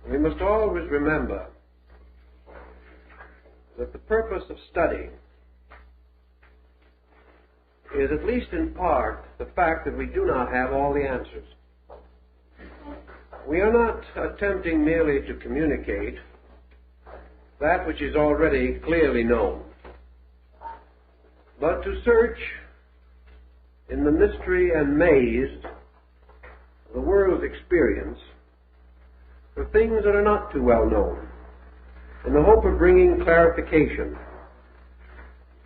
We must always remember that the purpose of study is, at least in part, the fact that we do not have all the answers. We are not attempting merely to communicate that which is already clearly known, but to search in the mystery and maze of the world's experience for things that are not too well known, in the hope of bringing clarification.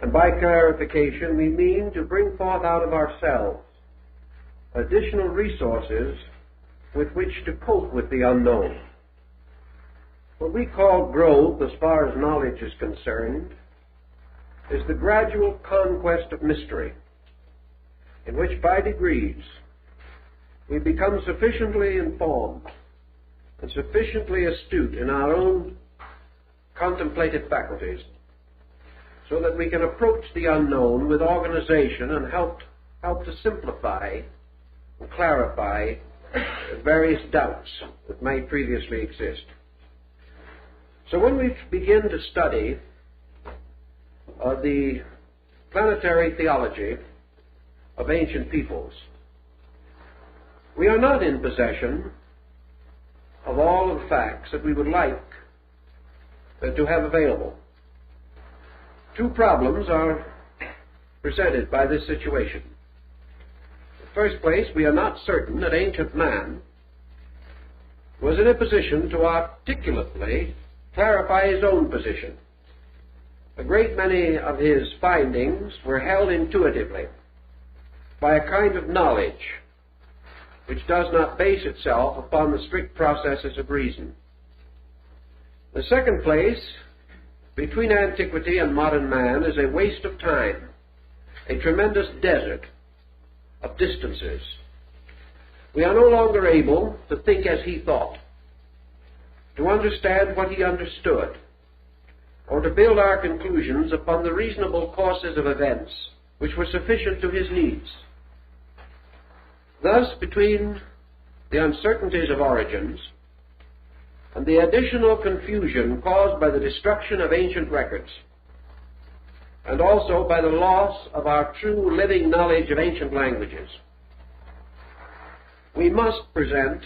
And by clarification we mean to bring forth out of ourselves additional resources with which to cope with the unknown. What we call growth, as far as knowledge is concerned, is the gradual conquest of mystery, in which by degrees we become sufficiently informed and sufficiently astute in our own contemplative faculties so that we can approach the unknown with organization and help to simplify and clarify various doubts that may previously exist. So when we begin to study the planetary theology of ancient peoples, we are not in possession of all of the facts that we would like to have available. Two problems are presented by this situation. In the first place, we are not certain that ancient man was in a position to articulately clarify his own position. A great many of his findings were held intuitively by a kind of knowledge which does not base itself upon the strict processes of reason. In the second place, between antiquity and modern man is a waste of time, a tremendous desert of distances. We are no longer able to think as he thought, to understand what he understood, or to build our conclusions upon the reasonable courses of events which were sufficient to his needs. Thus, between the uncertainties of origins and the additional confusion caused by the destruction of ancient records, and also by the loss of our true living knowledge of ancient languages, we must present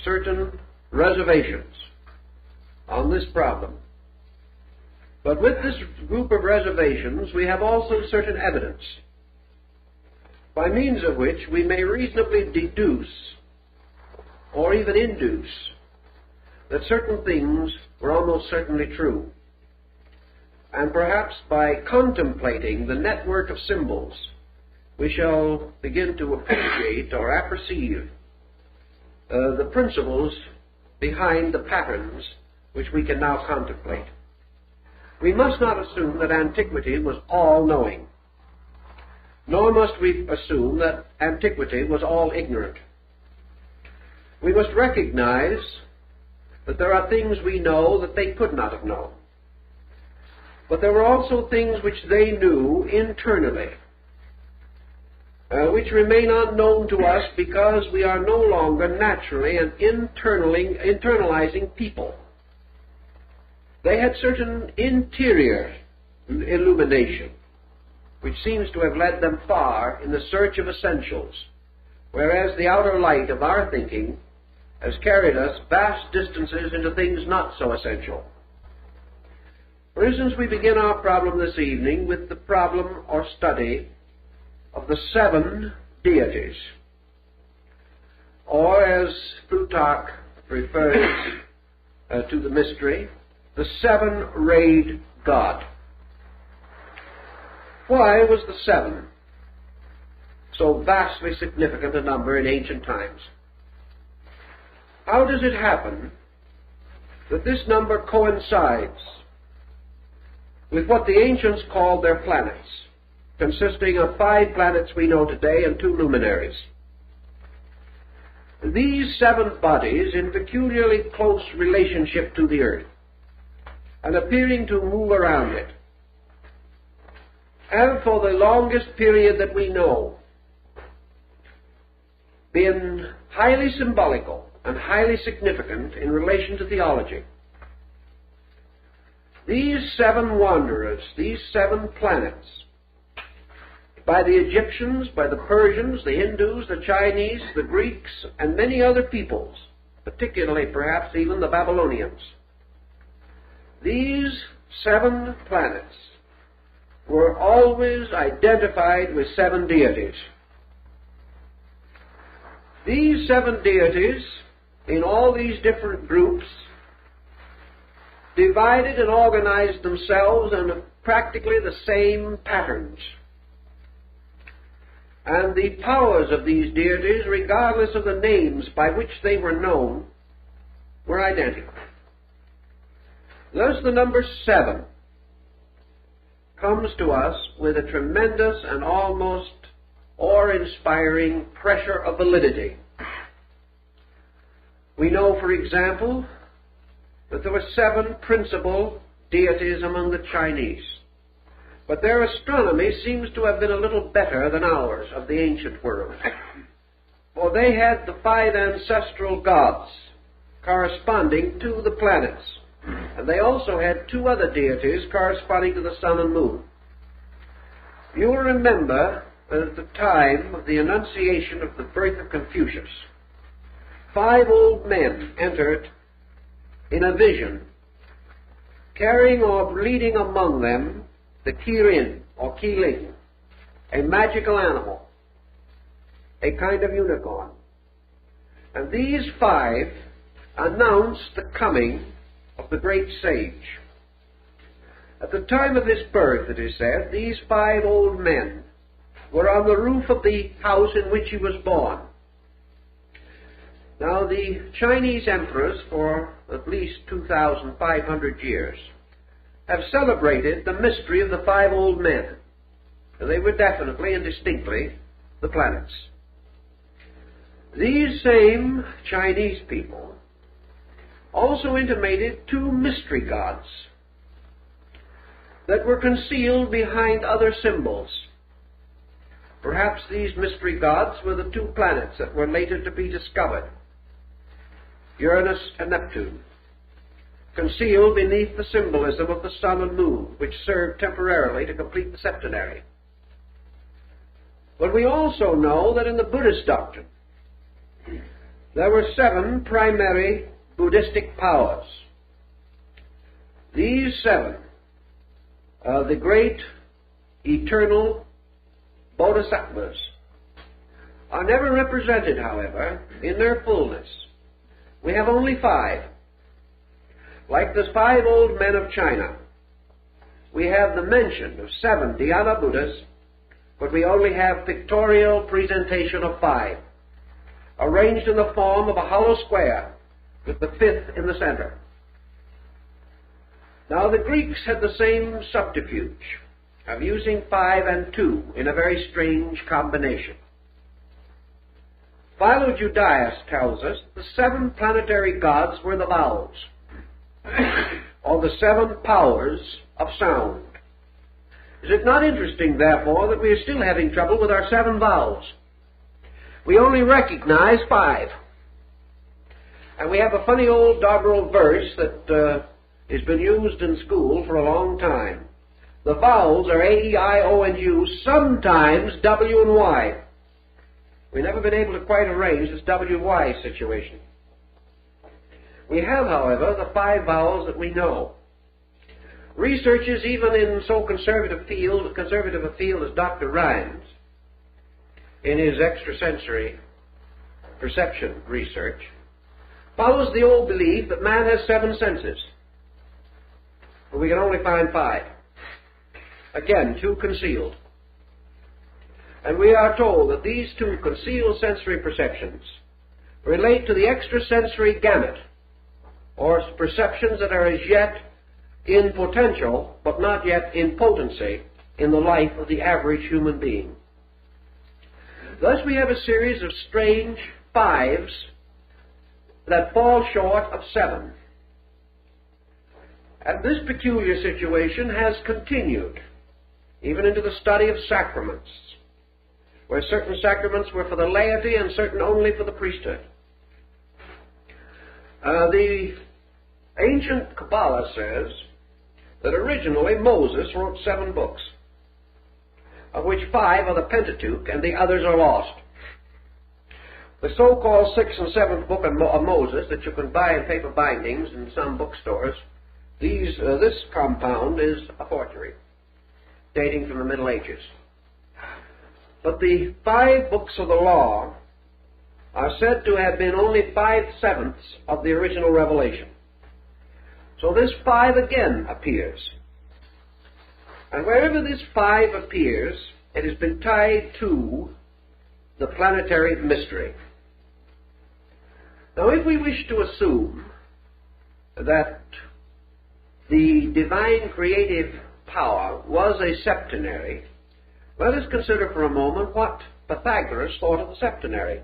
certain reservations on this problem. But with this group of reservations, we have also certain evidence, by means of which we may reasonably deduce, or even induce, that certain things were almost certainly true. And perhaps by contemplating the network of symbols, we shall begin to appreciate or apperceive the principles behind the patterns which we can now contemplate. We must not assume that antiquity was all-knowing, nor must we assume that antiquity was all ignorant. We must recognize that there are things we know that they could not have known. But there were also things which they knew internally, which remain unknown to us because we are no longer naturally and internalizing people. They had certain interior illumination, which seems to have led them far in the search of essentials, whereas the outer light of our thinking has carried us vast distances into things not so essential. For instance, we begin our problem this evening with the problem or study of the 7 deities, or as Plutarch refers to the mystery, the 7-rayed God. Why was the 7 so vastly significant a number in ancient times? How does it happen that this number coincides with what the ancients called their planets, consisting of 5 planets we know today and 2 luminaries? These 7 bodies, in peculiarly close relationship to the earth, and appearing to move around it, have for the longest period that we know been highly symbolical and highly significant in relation to theology. These 7 wanderers, these 7 planets, by the Egyptians, by the Persians, the Hindus, the Chinese, the Greeks, and many other peoples, particularly perhaps even the Babylonians. These 7 planets were always identified with 7 deities. These 7 deities, in all these different groups, divided and organized themselves in practically the same patterns. And the powers of these deities, regardless of the names by which they were known, were identical. Thus the number 7 comes to us with a tremendous and almost awe-inspiring pressure of validity. We know, for example, that there were 7 principal deities among the Chinese, but their astronomy seems to have been a little better than ours of the ancient world, for they had the 5 ancestral gods corresponding to the planets, and they also had 2 other deities corresponding to the sun and moon. You will remember that at the time of the Annunciation of the birth of Confucius, 5 old men entered in a vision, carrying or leading among them the Kirin, or Qilin, a magical animal, a kind of unicorn. And these 5 announced the coming of the great sage. At the time of his birth, it is said, these 5 old men were on the roof of the house in which he was born. Now, the Chinese emperors, for at least 2,500 years, have celebrated the mystery of the 5 old men. And they were definitely and distinctly the planets. These same Chinese people also intimated 2 mystery gods that were concealed behind other symbols. Perhaps these mystery gods were the 2 planets that were later to be discovered, Uranus and Neptune, concealed beneath the symbolism of the sun and moon, which served temporarily to complete the septenary. But we also know that in the Buddhist doctrine, there were 7 primary Buddhistic powers. These 7, the great eternal bodhisattvas, are never represented, however, in their fullness. We have only 5. Like the 5 old men of China, we have the mention of 7 Dhyana Buddhas, but we only have pictorial presentation of 5, arranged in the form of a hollow square, with the 5th in the center. Now, the Greeks had the same subterfuge of using 5 and 2 in a very strange combination. Philo-Judaeus tells us the 7 planetary gods were the vowels, or the 7 powers of sound. Is it not interesting, therefore, that we are still having trouble with our 7 vowels? We only recognize 5. And we have a funny old doggerel verse that has been used in school for a long time. The vowels are A, E, I, O, and U, sometimes W and Y. We've never been able to quite arrange this W-Y situation. We have, however, the 5 vowels that we know. Researchers, even in so conservative a field as Dr. Rhines, in his extrasensory perception research, follows the old belief that man has 7 senses, but we can only find 5. Again, 2 concealed. And we are told that these 2 concealed sensory perceptions relate to the extrasensory gamut, or perceptions that are as yet in potential, but not yet in potency, in the life of the average human being. Thus we have a series of strange 5s that fall short of 7. And this peculiar situation has continued even into the study of sacraments, where certain sacraments were for the laity and certain only for the priesthood. The ancient Kabbalah says that originally Moses wrote 7 books, of which 5 are the Pentateuch and the others are lost. The so-called 6th and 7th book of Moses that you can buy in paper bindings in some bookstores, this compound is a forgery, dating from the Middle Ages. But the 5 books of the law are said to have been only 5/7 of the original revelation. So this 5 again appears. And wherever this 5 appears, it has been tied to the planetary mystery. Now, if we wish to assume that the divine creative power was a septenary, let us consider for a moment what Pythagoras thought of the septenary.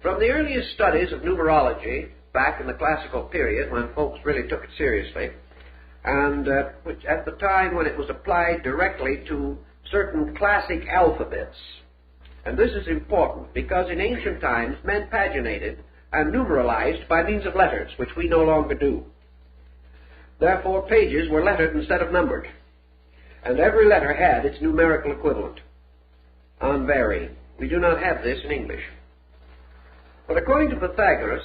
From the earliest studies of numerology, back in the classical period when folks really took it seriously, and which at the time when it was applied directly to certain classic alphabets, and this is important because in ancient times men paginated and numeralized by means of letters, which we no longer do. Therefore pages were lettered instead of numbered, and every letter had its numerical equivalent, unvarying. We do not have this in English. But according to Pythagoras,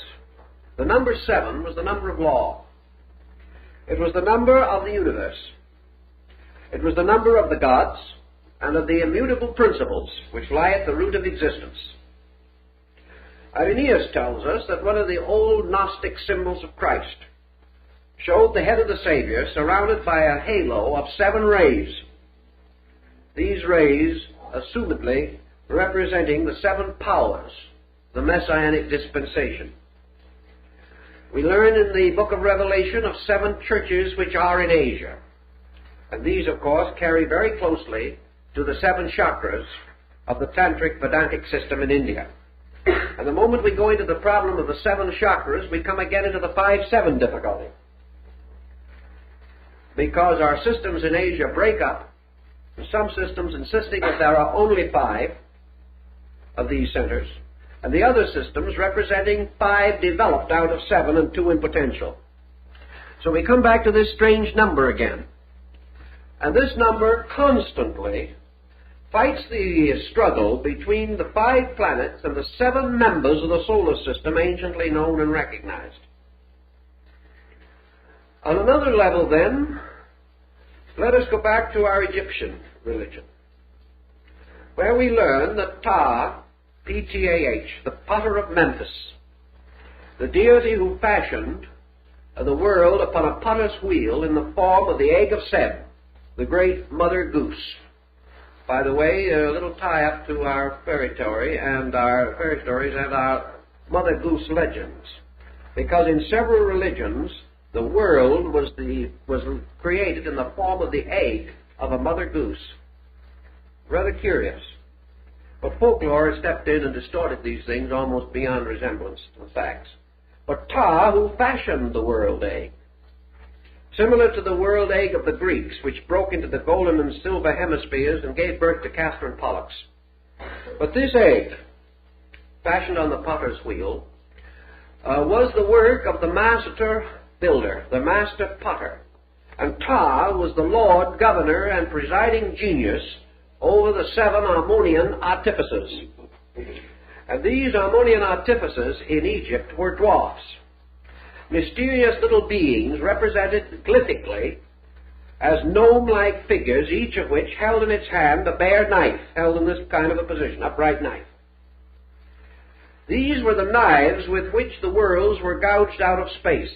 the number 7 was the number of law. It was the number of the universe. It was the number of the gods and of the immutable principles which lie at the root of existence. Irenaeus tells us that one of the old Gnostic symbols of Christ showed the head of the Savior surrounded by a halo of 7 rays. These rays, assumedly, representing the 7 powers, the Messianic dispensation. We learn in the book of Revelation of 7 churches which are in Asia. And these, of course, carry very closely to the 7 chakras of the Tantric Vedantic system in India. And the moment we go into the problem of the 7 chakras, we come again into the 5-7 difficulty. Because our systems in Asia break up, and some systems insisting that there are only 5 of these centers, and the other systems representing 5 developed out of 7 and 2 in potential. So we come back to this strange number again. And this number constantly fights the struggle between the 5 planets and the 7 members of the solar system anciently known and recognized. On another level then, let us go back to our Egyptian religion, where we learn that Ptah, P-T-A-H, the potter of Memphis, the deity who fashioned the world upon a potter's wheel in the form of the egg of Seb, the great mother goose. By the way, a little tie-up to our fairy stories and our mother goose legends, because in several religions the world was created in the form of the egg of a mother goose. Rather curious. But folklore has stepped in and distorted these things almost beyond resemblance to the facts. But Ptah, who fashioned the world egg, similar to the world egg of the Greeks, which broke into the golden and silver hemispheres and gave birth to Castor and Pollux. But this egg, fashioned on the potter's wheel, was the work of the master builder, the master potter. And Ptah was the lord, governor, and presiding genius over the 7 Harmonian artificers. And these Harmonian artificers in Egypt were dwarfs, mysterious little beings represented glyphically as gnome-like figures, each of which held in its hand a bare knife, held in this kind of a position, upright knife. These were the knives with which the worlds were gouged out of space.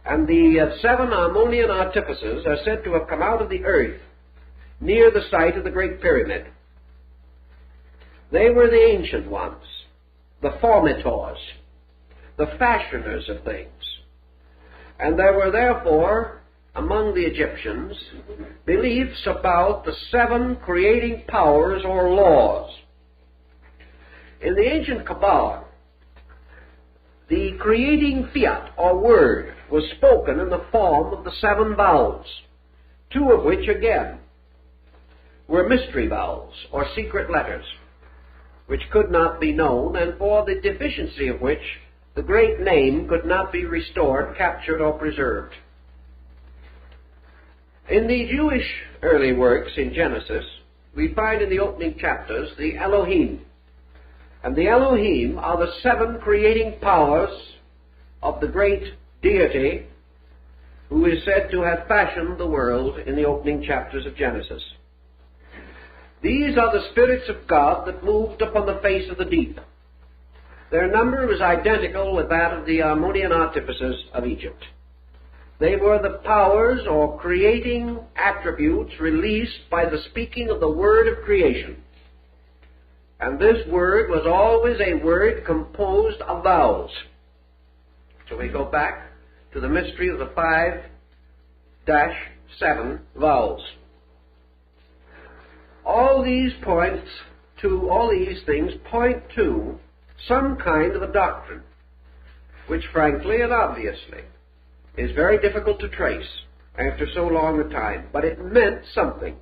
And the 7 Harmonian artificers are said to have come out of the earth near the site of the Great Pyramid. They were the ancient ones, the formitors, the fashioners of things. And there were therefore, among the Egyptians, beliefs about the 7 creating powers or laws. In the ancient Kabbalah, the creating fiat or word was spoken in the form of the 7 vowels, 2 of which, again, were mystery vowels or secret letters, which could not be known, and for the deficiency of which the great name could not be restored, captured, or preserved. In the Jewish early works in Genesis, we find in the opening chapters the Elohim. And the Elohim are the 7 creating powers of the great deity who is said to have fashioned the world in the opening chapters of Genesis. These are the spirits of God that moved upon the face of the deep. Their number was identical with that of the Ammonian artificers of Egypt. They were the powers or creating attributes released by the speaking of the word of creation. And this word was always a word composed of vowels. So we go back to the mystery of the 5-7 vowels. All these things point to some kind of a doctrine, which frankly and obviously is very difficult to trace after so long a time, but it meant something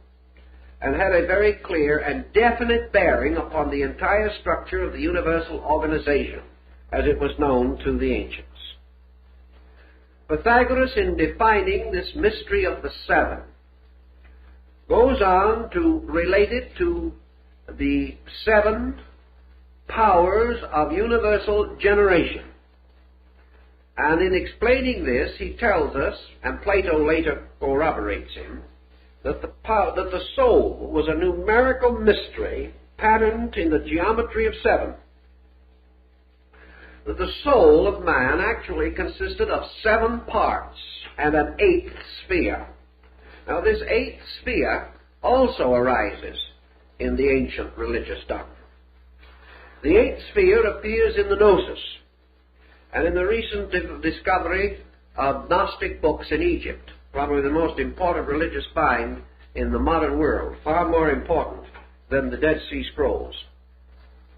and had a very clear and definite bearing upon the entire structure of the universal organization as it was known to the ancients. Pythagoras, in defining this mystery of the 7, goes on to relate it to the 7 powers of universal generation. And in explaining this, he tells us, and Plato later corroborates him, that the soul was a numerical mystery patterned in the geometry of 7. That the soul of man actually consisted of 7 parts and an 8th sphere. Now this 8th sphere also arises in the ancient religious doctrine. The 8th sphere appears in the Gnosis, and in the recent discovery of Gnostic books in Egypt, probably the most important religious find in the modern world, far more important than the Dead Sea Scrolls.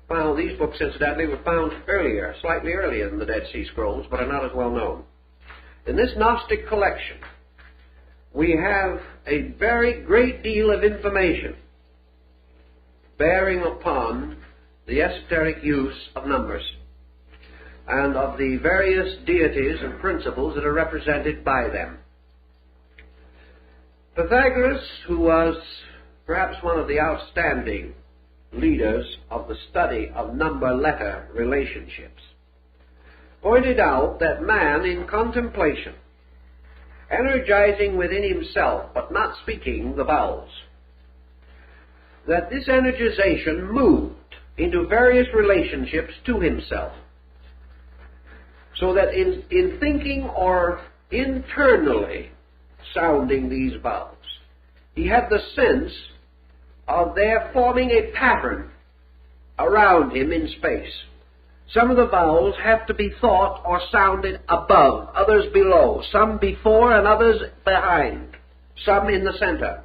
Well, these books, incidentally, were found earlier, slightly earlier than the Dead Sea Scrolls, but are not as well known. In this Gnostic collection, we have a very great deal of information bearing upon the esoteric use of numbers and of the various deities and principles that are represented by them. Pythagoras, who was perhaps one of the outstanding leaders of the study of number-letter relationships, pointed out that man in contemplation, energizing within himself but not speaking the vowels, that this energization moved into various relationships to himself, so that in thinking or internally sounding these vowels, he had the sense of their forming a pattern around him in space. Some of the vowels have to be thought or sounded above, others below, some before and others behind, some in the center.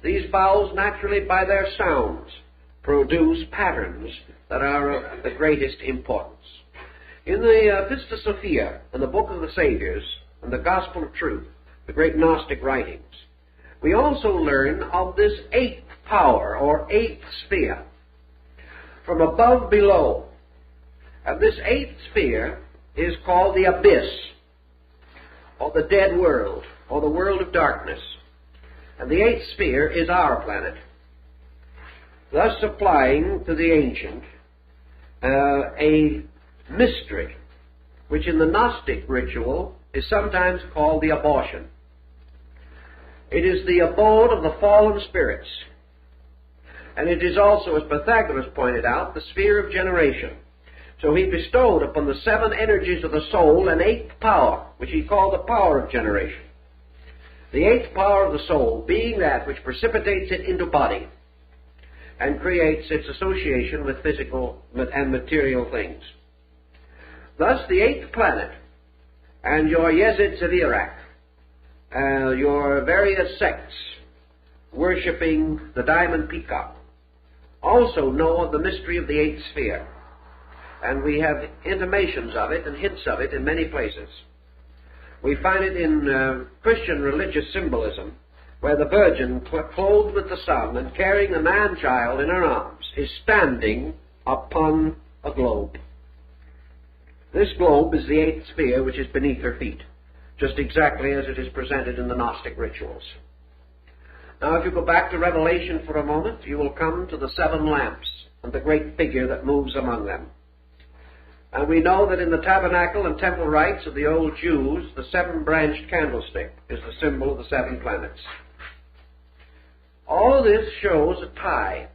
These vowels, naturally by their sounds, produce patterns that are of the greatest importance. In the Pistis Sophia, in the Book of the Saviors, and the Gospel of Truth, the great Gnostic writings, we also learn of this 8th power, or 8th sphere, from above below. And this 8th sphere is called the abyss, or the dead world, or the world of darkness. And the 8th sphere is our planet, thus supplying to the ancient a mystery, which in the Gnostic ritual is sometimes called the abortion. It is the abode of the fallen spirits, and it is also, as Pythagoras pointed out, the sphere of generation. So he bestowed upon the 7 energies of the soul an 8th power, which he called the power of generation. The 8th power of the soul being that which precipitates it into body and creates its association with physical and material things. Thus, the 8th planet and your Yezid Zevirak, your various sects worshipping the diamond peacock, also know of the mystery of the 8th sphere. And we have intimations of it and hints of it in many places. We find it in Christian religious symbolism, where the Virgin, clothed with the sun and carrying the man-child in her arms, is standing upon a globe. This globe is the eighth sphere which is beneath her feet, just exactly as it is presented in the Gnostic rituals. Now, if you go back to Revelation for a moment, you will come to the seven lamps and the great figure that moves among them. And we know that in the tabernacle and temple rites of the old Jews, the seven-branched candlestick is the symbol of the seven planets. All this shows a tie.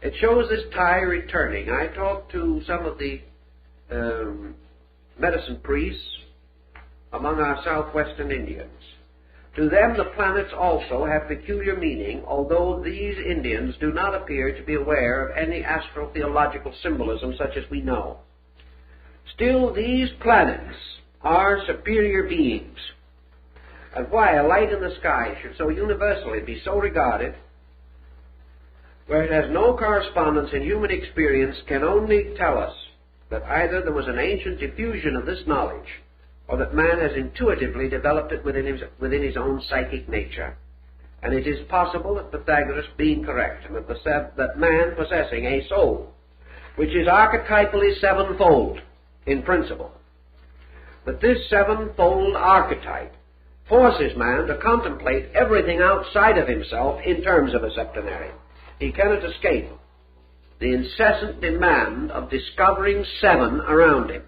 It shows this tie returning. I talked to some of the medicine priests among our southwestern Indians. To them, the planets also have peculiar meaning, although these Indians do not appear to be aware of any astrotheological symbolism such as we know. Still, these planets are superior beings. And why a light in the sky should so universally be so regarded, where it has no correspondence in human experience, can only tell us that either there was an ancient diffusion of this knowledge, or that man has intuitively developed it within his own psychic nature. And it is possible that Pythagoras being correct, and that man possessing a soul, which is archetypally sevenfold in principle, that this sevenfold archetype forces man to contemplate everything outside of himself in terms of a septenary. He cannot escape the incessant demand of discovering seven around him,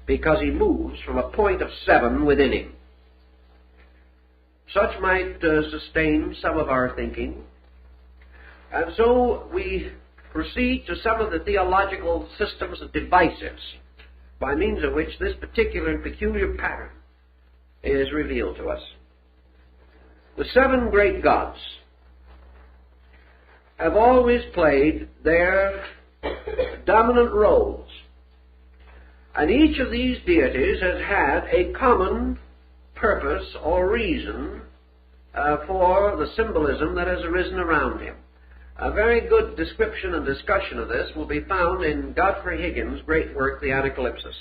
because he moves from a point of seven within him. Such might sustain some of our thinking. And so we proceed to some of the theological systems and devices by means of which this particular and peculiar pattern is revealed to us. The seven great gods have always played their dominant roles, and each of these deities has had a common purpose or reason for the symbolism that has arisen around him. A very good description and discussion of this will be found in Godfrey Higgins' great work, The Anacalypsis,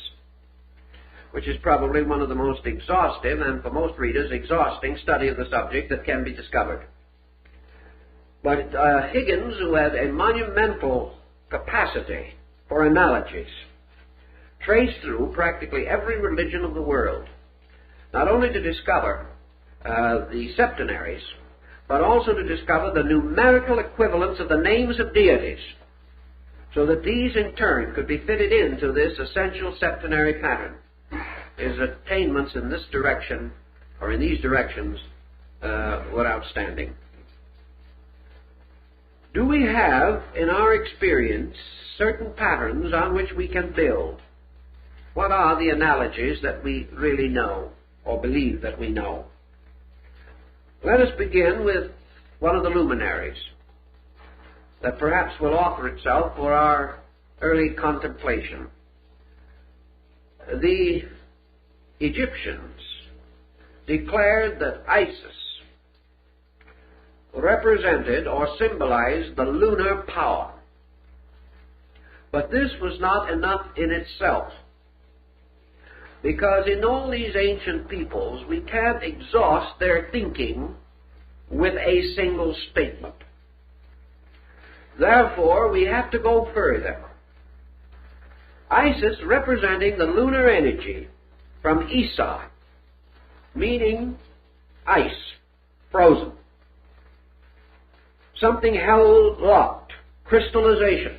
which is probably one of the most exhaustive and, for most readers, exhausting study of the subject that can be discovered. But Higgins, who had a monumental capacity for analogies, traced through practically every religion of the world, not only to discover the septenaries, but also to discover the numerical equivalents of the names of deities, so that these in turn could be fitted into this essential septenary pattern. His attainments in this direction, or in these directions, were outstanding. Do we have, in our experience, certain patterns on which we can build? What are the analogies that we really know, or believe that we know? Let us begin with one of the luminaries that perhaps will offer itself for our early contemplation. The Egyptians declared that Isis represented or symbolized the lunar power. But this was not enough in itself, because in all these ancient peoples we can't exhaust their thinking with a single statement. Therefore, we have to go further. Isis representing the lunar energy from Isa, meaning ice, frozen. Something held locked, crystallization.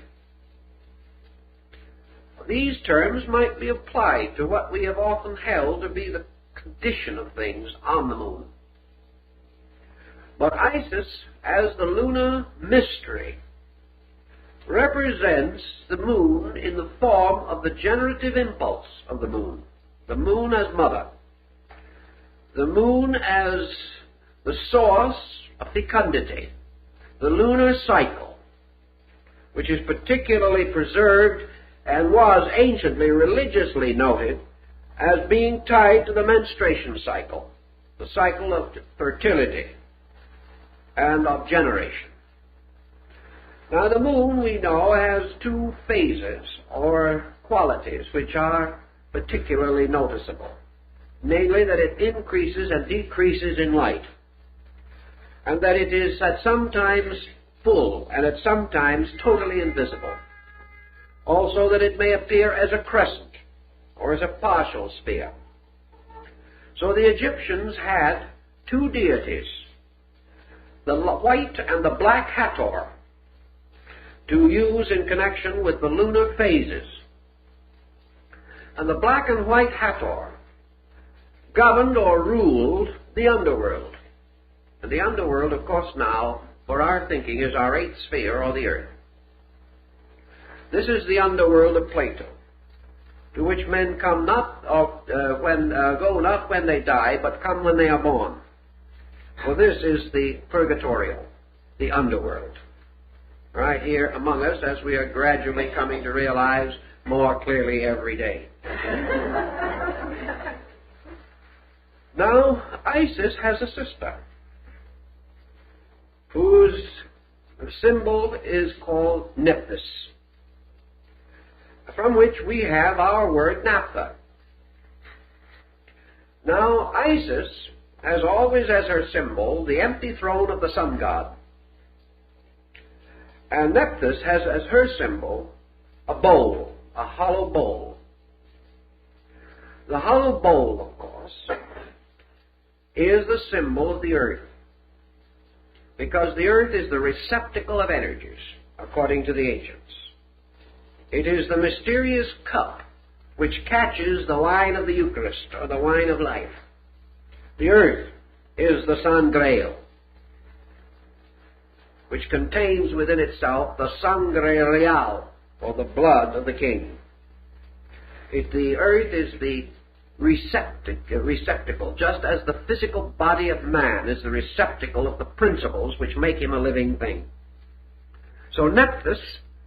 These terms might be applied to what we have often held to be the condition of things on the moon. But Isis, as the lunar mystery, represents the moon in the form of the generative impulse of the moon as mother, the moon as the source of fecundity, the lunar cycle, which is particularly preserved and was anciently religiously noted as being tied to the menstruation cycle, the cycle of fertility and of generation. Now, the moon, we know, has two phases or qualities which are particularly noticeable, namely that it increases and decreases in light, and that it is at sometimes full and at sometimes totally invisible. Also that it may appear as a crescent or as a partial sphere. So the Egyptians had two deities, the white and the black Hathor, to use in connection with the lunar phases. And the black and white Hathor governed or ruled the underworld. And the underworld, of course, now, for our thinking, is our eighth sphere, or the earth. This is the underworld of Plato, to which men come not go not when they die, but come when they are born. For this is the purgatorial, the underworld, right here among us, as we are gradually coming to realize more clearly every day. Now, Isis has a sister, whose symbol is called Nephthys, from which we have our word naphtha. Now, Isis has always as her symbol the empty throne of the sun god, and Nephthys has as her symbol a bowl, a hollow bowl. The hollow bowl, of course, is the symbol of the earth, because the earth is the receptacle of energies, according to the ancients. It is the mysterious cup which catches the wine of the Eucharist, or the wine of life. The earth is the Sangreal, which contains within itself the Sangre Real, or the blood of the king. The earth is the receptacle, just as the physical body of man is the receptacle of the principles which make him a living thing. So Nephthys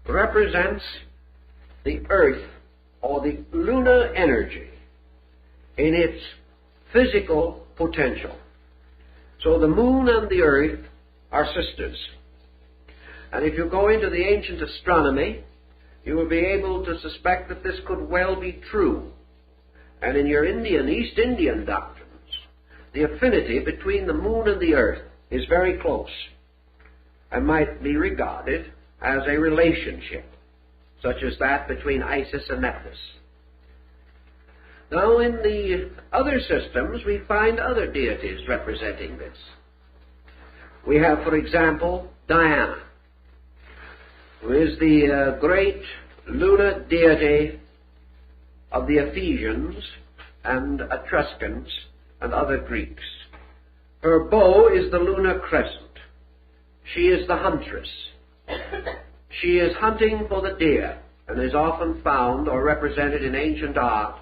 represents the earth, or the lunar energy, in its physical potential. So the moon and the earth are sisters. And if you go into the ancient astronomy, you will be able to suspect that this could well be true. And in your East Indian doctrines, the affinity between the moon and the earth is very close and might be regarded as a relationship, such as that between Isis and Nephthys. Now, in the other systems, we find other deities representing this. We have, for example, Diana, who is the great lunar deity of the Ephesians and Etruscans and other Greeks. Her bow is the lunar crescent. She is the huntress. She is hunting for the deer, and is often found or represented in ancient art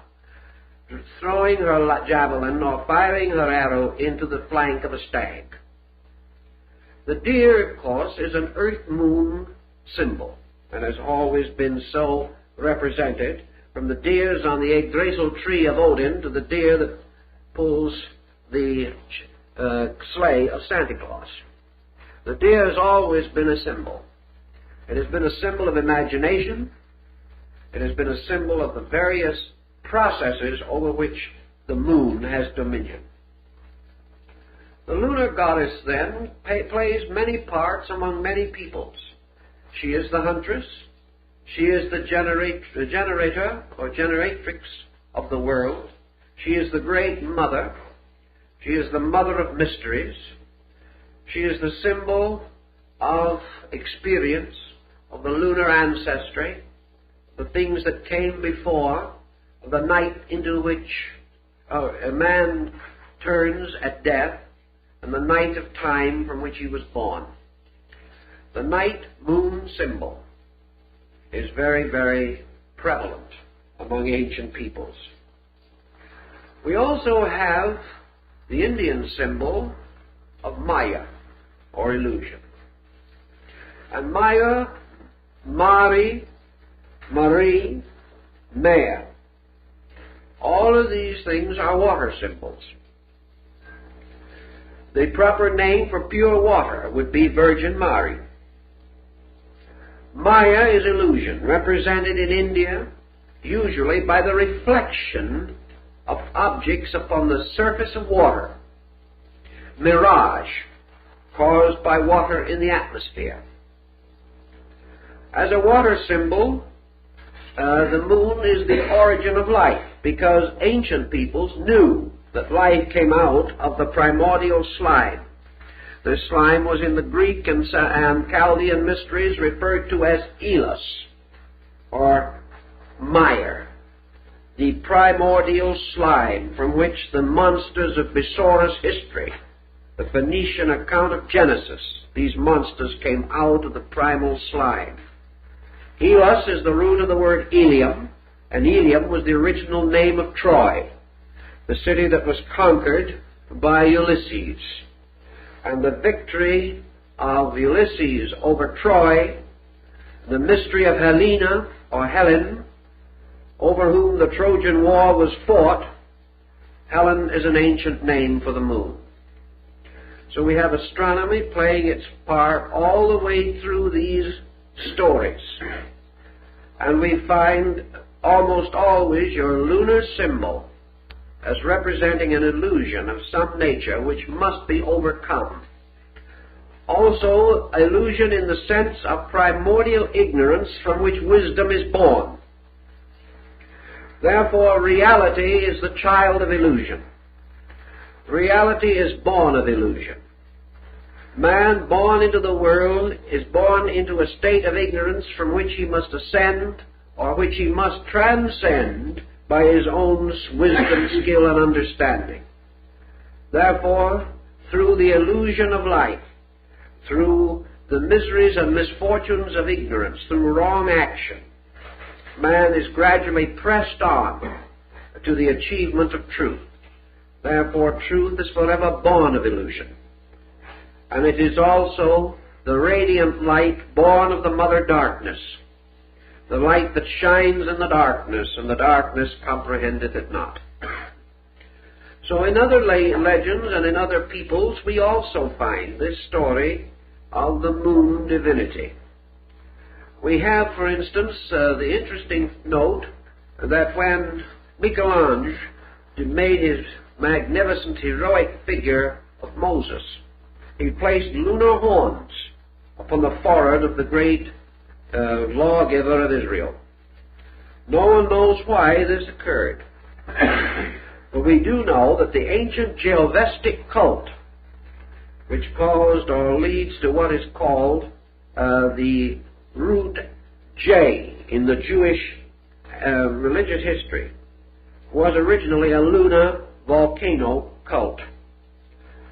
throwing her javelin or firing her arrow into the flank of a stag. The deer, of course, is an earth-moon symbol, and has always been so represented, from the deers on the Yggdrasil tree of Odin to the deer that pulls the sleigh of Santa Claus. The deer has always been a symbol. It has been a symbol of imagination. It has been a symbol of the various processes over which the moon has dominion. The lunar goddess, then, plays many parts among many peoples. She is the huntress. She is the generator or generatrix of the world. She is the great mother. She is the mother of mysteries. She is the symbol of experience, of the lunar ancestry, the things that came before, the night into which a man turns at death, and the night of time from which he was born. The night moon symbol is very, very prevalent among ancient peoples. We also have the Indian symbol of Maya, or illusion. And Maya, Mari, Marie, Maya, all of these things are water symbols. The proper name for pure water would be Virgin Mari. Maya is illusion, represented in India usually by the reflection of objects upon the surface of water. Mirage, caused by water in the atmosphere. As a water symbol, the moon is the origin of life. because ancient peoples knew that life came out of the primordial slime. This slime was in the Greek and Chaldean mysteries referred to as Elos, or mire, the primordial slime from which the monsters of Besorah's history, the Phoenician account of Genesis, these monsters came out of the primal slime. Elos is the root of the word Ilium, and Ilium was the original name of Troy, the city that was conquered by Ulysses. And the victory of Ulysses over Troy, the mystery of Helena, or Helen, over whom the Trojan War was fought. Helen is an ancient name for the moon. So we have astronomy playing its part all the way through these stories. And we find almost always your lunar symbol as representing an illusion of some nature which must be overcome. Also, illusion in the sense of primordial ignorance from which wisdom is born. Therefore, reality is the child of illusion. Reality is born of illusion. Man born into the world is born into a state of ignorance from which he must ascend, or which he must transcend by his own wisdom, skill, and understanding. Therefore, through the illusion of life, through the miseries and misfortunes of ignorance, through wrong action, man is gradually pressed on to the achievement of truth. Therefore, truth is forever born of illusion. And it is also the radiant light born of the mother darkness, the light that shines in the darkness, and the darkness comprehendeth it not. So in other legends and in other peoples, we also find this story of the moon divinity. We have, for instance, the interesting note that when Michelangelo made his magnificent heroic figure of Moses, he placed lunar horns upon the forehead of the great lawgiver of Israel. No one knows why this occurred. But we do know that the ancient Jehovestic cult, which caused or leads to what is called the root J in the Jewish religious history, was originally a lunar volcano cult,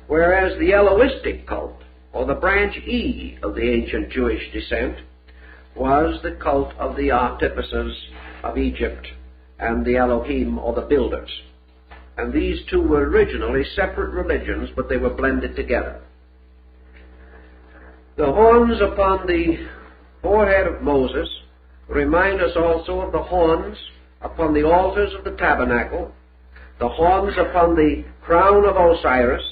whereas the Elohistic cult, or the branch E of the ancient Jewish descent, was the cult of the artificers of Egypt and the Elohim, or the builders. And these two were originally separate religions, but they were blended together. The horns upon the forehead of Moses remind us also of the horns upon the altars of the tabernacle, the horns upon the crown of Osiris,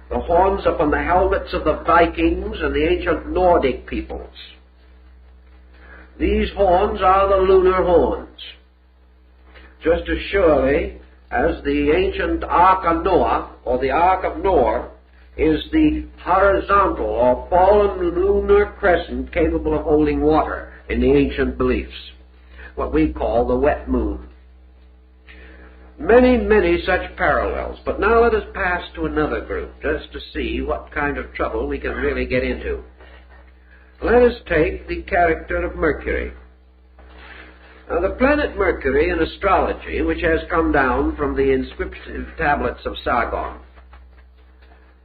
the horns upon the helmets of the Vikings and the ancient Nordic peoples. These horns are the lunar horns, just as surely as the ancient Ark of Noah, or the Ark of Noah, is the horizontal or fallen lunar crescent capable of holding water in the ancient beliefs, what we call the wet moon. Many, many such parallels. But now let us pass to another group, just to see what kind of trouble we can really get into. Let us take the character of Mercury. Now, the planet Mercury in astrology, which has come down from the inscriptive tablets of Sargon,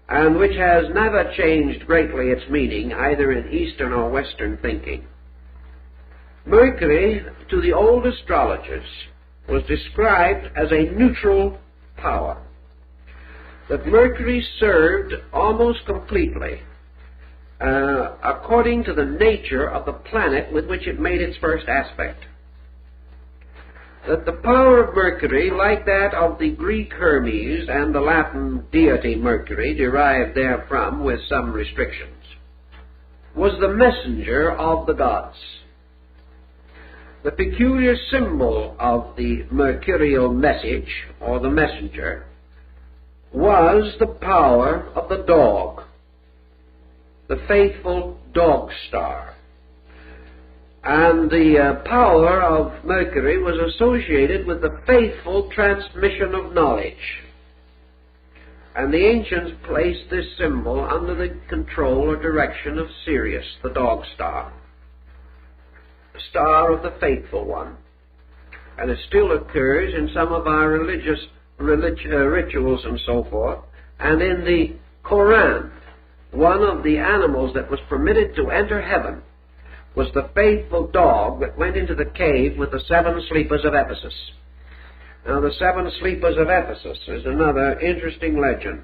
and which has never changed greatly its meaning, either in Eastern or Western thinking. Mercury, to the old astrologers, was described as a neutral power. That Mercury served almost completely according to the nature of the planet with which it made its first aspect. That the power of Mercury, like that of the Greek Hermes and the Latin deity Mercury, derived therefrom with some restrictions, was the messenger of the gods. The peculiar symbol of the mercurial message, or the messenger, was the power of the dog, the faithful dog star. And the power of Mercury was associated with the faithful transmission of knowledge. And the ancients placed this symbol under the control or direction of Sirius, the dog star, the star of the faithful one. And it still occurs in some of our religious rituals and so forth. And in the Quran, one of the animals that was permitted to enter heaven was the faithful dog that went into the cave with the 7 sleepers of Ephesus. Now, the 7 sleepers of Ephesus is another interesting legend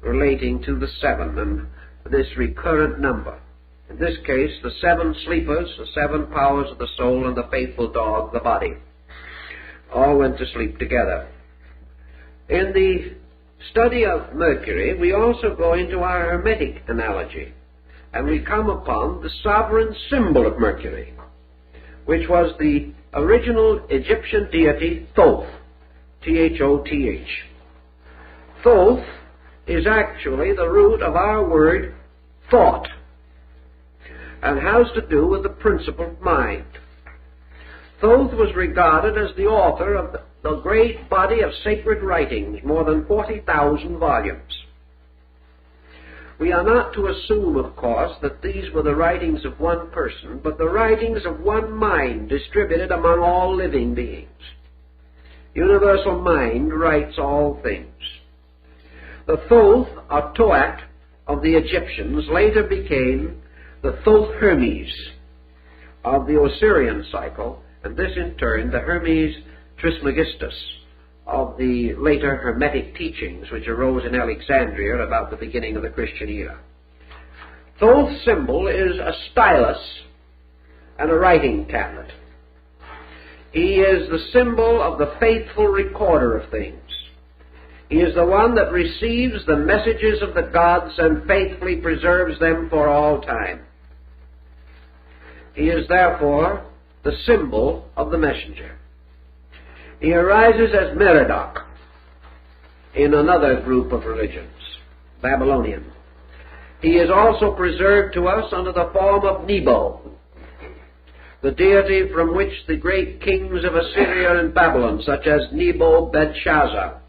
relating to the 7 and this recurrent number. In this case, the 7 sleepers, the 7 powers of the soul, and the faithful dog, the body, all went to sleep together. In the study of Mercury, we also go into our Hermetic analogy, and we come upon the sovereign symbol of Mercury, which was the original Egyptian deity Thoth, T-H-O-T-H. Thoth is actually the root of our word thought, and has to do with the principle of mind. Thoth was regarded as the author of the great body of sacred writings, more than 40,000 volumes. We are not to assume, of course, that these were the writings of one person, but the writings of one mind distributed among all living beings. Universal mind writes all things. The Thoth, or Toat, of the Egyptians later became the Thoth Hermes of the Osirian cycle, and this in turn the Hermes Trismegistus of the later Hermetic teachings which arose in Alexandria at about the beginning of the Christian era. Thoth's symbol is a stylus and a writing tablet. He is the symbol of the faithful recorder of things. He is the one that receives the messages of the gods and faithfully preserves them for all time. He is therefore the symbol of the messenger. He arises as Merodach in another group of religions, Babylonian. He is also preserved to us under the form of Nebo, the deity from which the great kings of Assyria and Babylon, such as Nebo-Belshazzar,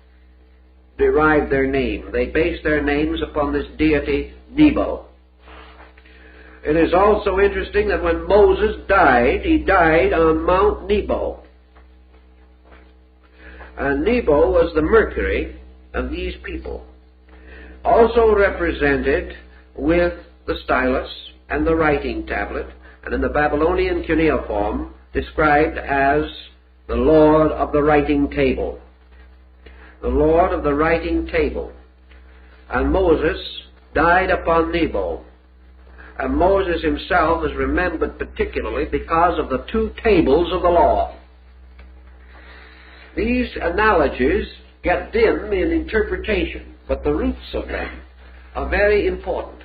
derived their name. They based their names upon this deity, Nebo. It is also interesting that when Moses died, he died on Mount Nebo. And Nebo was the Mercury of these people, also represented with the stylus and the writing tablet, and in the Babylonian cuneiform described as the Lord of the writing table. The Lord of the writing table. And Moses died upon Nebo. And Moses himself is remembered particularly because of the 2 tables of the law. These analogies get dim in interpretation, but the roots of them are very important.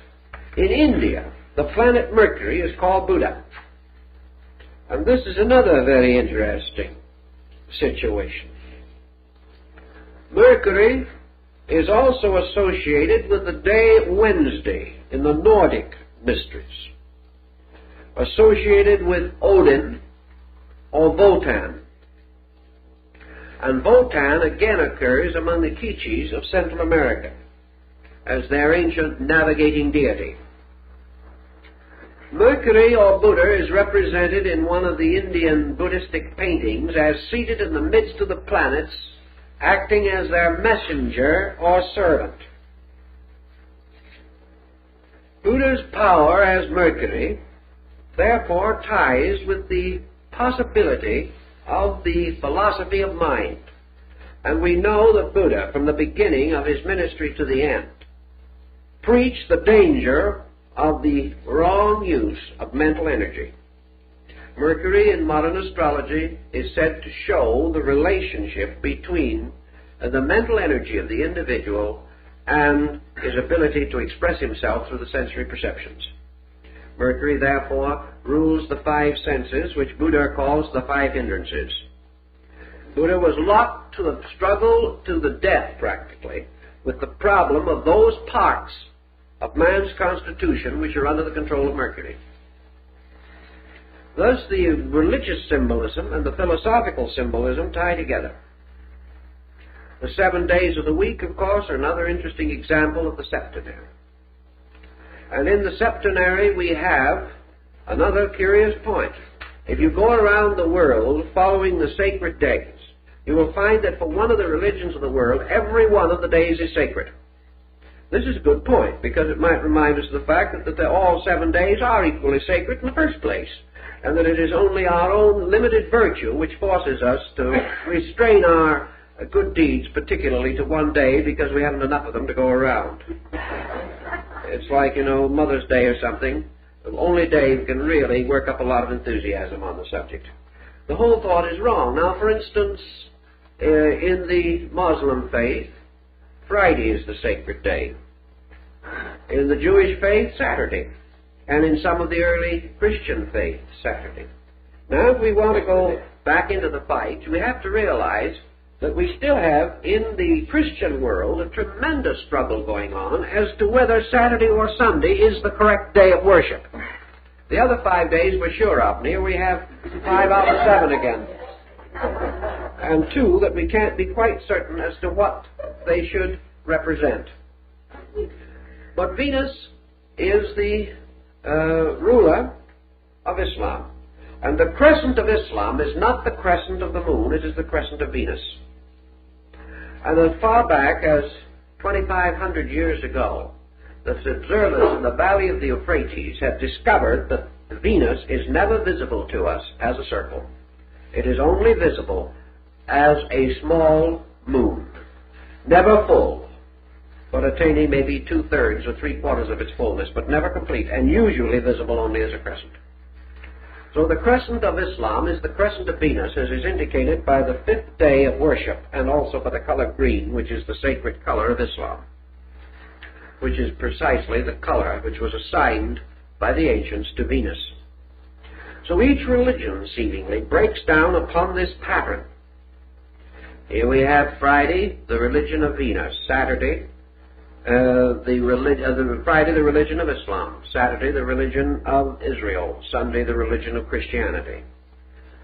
In India, the planet Mercury is called Buddha. And this is another very interesting situation. Mercury is also associated with the day Wednesday in the Nordic mysteries, associated with Odin or Wotan. And Wotan again occurs among the K'iches' of Central America as their ancient navigating deity. Mercury or Buddha is represented in one of the Indian Buddhistic paintings as seated in the midst of the planets, acting as their messenger or servant. Buddha's power as Mercury therefore ties with the possibility of the philosophy of mind. And we know that Buddha, from the beginning of his ministry to the end, preached the danger of the wrong use of mental energy. Mercury in modern astrology is said to show the relationship between the mental energy of the individual and his ability to express himself through the sensory perceptions. Mercury, therefore, rules the 5 senses, which Buddha calls the 5 hindrances. Buddha was locked to the struggle to the death, practically, with the problem of those parts of man's constitution which are under the control of Mercury. Thus the religious symbolism and the philosophical symbolism tie together. The 7 days of the week, of course, are another interesting example of the septenary. And in the septenary we have another curious point. If you go around the world following the sacred days, you will find that for one of the religions of the world, every one of the days is sacred. This is a good point, because it might remind us of the fact that all 7 days are equally sacred in the first place, and that it is only our own limited virtue which forces us to restrain our good deeds, particularly to one day, because we haven't enough of them to go around. It's like, Mother's Day or something. Only Dave can really work up a lot of enthusiasm on the subject. The whole thought is wrong. Now, for instance, in the Muslim faith, Friday is the sacred day. In the Jewish faith, Saturday. And in some of the early Christian faith, Saturday. Now, if we want to go back into the fight, we have to realize that we still have, in the Christian world, a tremendous struggle going on as to whether Saturday or Sunday is the correct day of worship. The other 5 days we're sure of. Here we have 5 out of 7 again. And 2 that we can't be quite certain as to what they should represent. But Venus is the ruler of Islam. And the crescent of Islam is not the crescent of the moon, it is the crescent of Venus. And as far back as 2,500 years ago, the observers in the valley of the Euphrates had discovered that Venus is never visible to us as a circle. It is only visible as a small moon, never full, but attaining maybe 2/3 or 3/4 of its fullness, but never complete, and usually visible only as a crescent. So the crescent of Islam is the crescent of Venus, as is indicated by the 5th day of worship, and also by the color green, which is the sacred color of Islam, which is precisely the color which was assigned by the ancients to Venus. So each religion, seemingly, breaks down upon this pattern. Here we have Friday, the religion of Venus; Saturday, Friday, the religion of Islam; Saturday, the religion of Israel; Sunday, the religion of Christianity.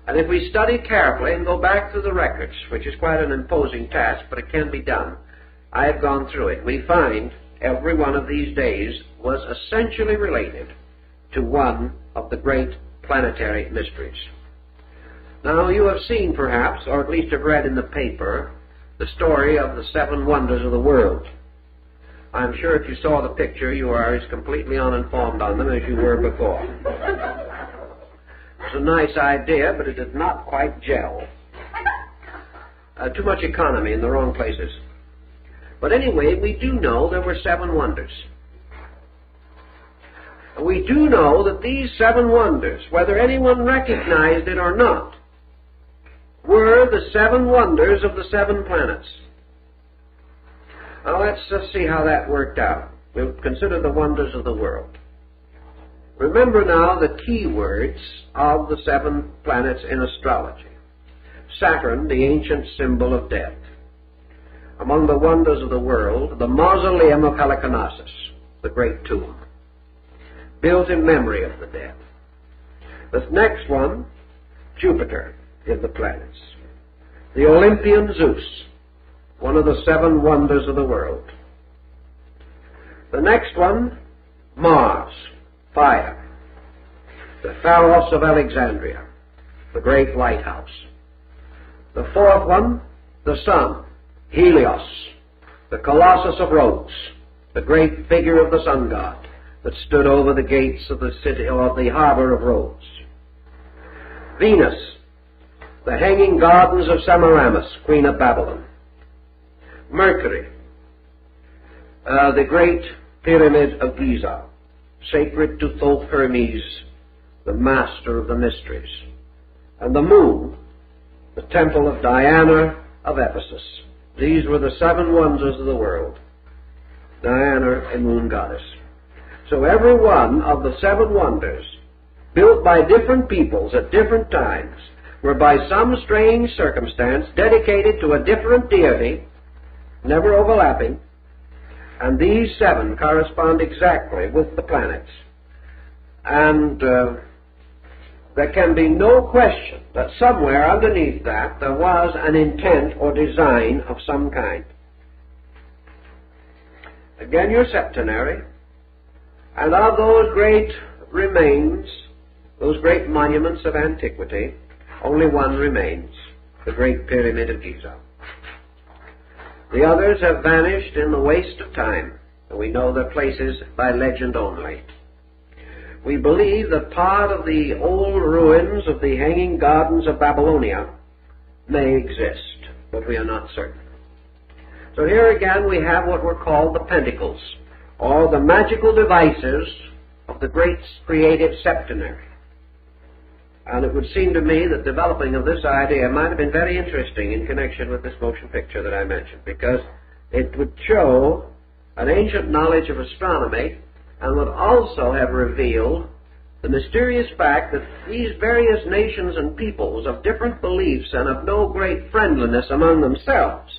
And if we study carefully and go back through the records, which is quite an imposing task, but it can be done, I have gone through it, we find every one of these days was essentially related to one of the great planetary mysteries. Now, you have seen, perhaps, or at least have read in the paper, the story of the 7 wonders of the world. I'm sure if you saw the picture, you are as completely uninformed on them as you were before. It's a nice idea, but it did not quite gel. Too much economy in the wrong places. But anyway, we do know there were 7 wonders. We do know that these 7 wonders, whether anyone recognized it or not, were the 7 wonders of the 7 planets. Now let's just see how that worked out. We'll consider the wonders of the world. Remember now the key words of the 7 planets in astrology. Saturn, the ancient symbol of death. Among the wonders of the world, the mausoleum of Halicarnassus, the great tomb, built in memory of the dead. The next one, Jupiter in the planets. The Olympian Zeus, one of the 7 wonders of the world. The next one, Mars, fire. The Pharos of Alexandria, the great lighthouse. The 4th one, the sun, Helios, the Colossus of Rhodes, the great figure of the sun god that stood over the gates of the city, or the harbor of Rhodes. Venus, the hanging gardens of Semiramis, queen of Babylon. Mercury, the great pyramid of Giza, sacred to Thoth Hermes, the master of the mysteries. And the moon, the temple of Diana of Ephesus. These were the 7 wonders of the world. Diana, a moon goddess. So every one of the 7 wonders, built by different peoples at different times, were by some strange circumstance dedicated to a different deity, never overlapping, and these 7 correspond exactly with the planets. And there can be no question that somewhere underneath that there was an intent or design of some kind. Again, your septenary, and of those great remains, those great monuments of antiquity, only one remains, the Great Pyramid of Giza. The others have vanished in the waste of time, and we know their places by legend only. We believe that part of the old ruins of the Hanging Gardens of Babylonia may exist, but we are not certain. So here again we have what were called the Pentacles, or the magical devices of the great creative septenary. And it would seem to me that developing of this idea might have been very interesting in connection with this motion picture that I mentioned, because it would show an ancient knowledge of astronomy and would also have revealed the mysterious fact that these various nations and peoples of different beliefs and of no great friendliness among themselves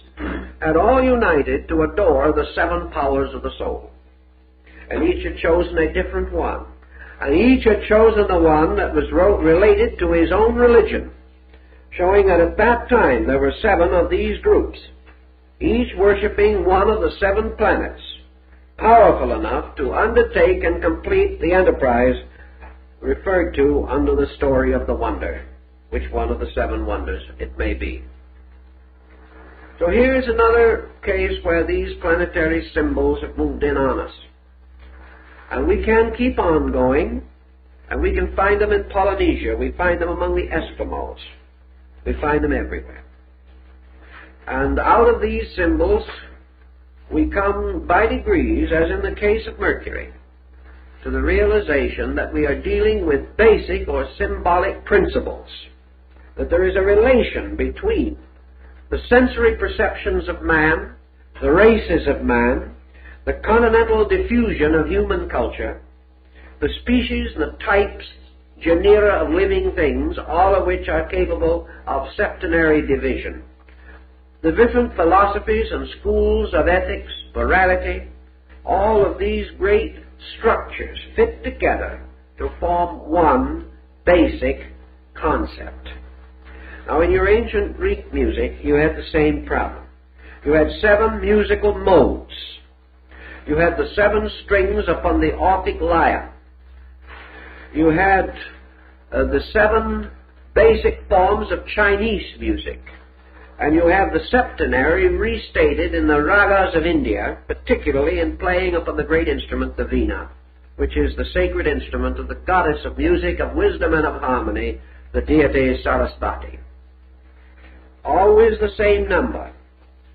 had all united to adore the seven powers of the soul. And each had chosen a different one. And each had chosen the one that was related to his own religion, showing that at that time there were seven of these groups, each worshipping one of the seven planets, powerful enough to undertake and complete the enterprise referred to under the story of the wonder, which one of the seven wonders it may be. So here's another case where these planetary symbols have moved in on us. And we can keep on going, and we can find them in Polynesia. We find them among the Eskimos. We find them everywhere. And out of these symbols, we come by degrees, as in the case of Mercury, to the realization that we are dealing with basic or symbolic principles, that there is a relation between the sensory perceptions of man, the races of man, the continental diffusion of human culture, the species and the types, genera of living things, all of which are capable of septenary division. The different philosophies and schools of ethics, morality, all of these great structures fit together to form one basic concept. Now, in your ancient Greek music, you had the same problem. You had seven musical modes. You had the seven strings upon the Orphic lyre. You had the seven basic forms of Chinese music. And you have the septenary restated in the ragas of India, particularly in playing upon the great instrument, the veena, which is the sacred instrument of the goddess of music, of wisdom, and of harmony, the deity Sarasvati. Always the same number.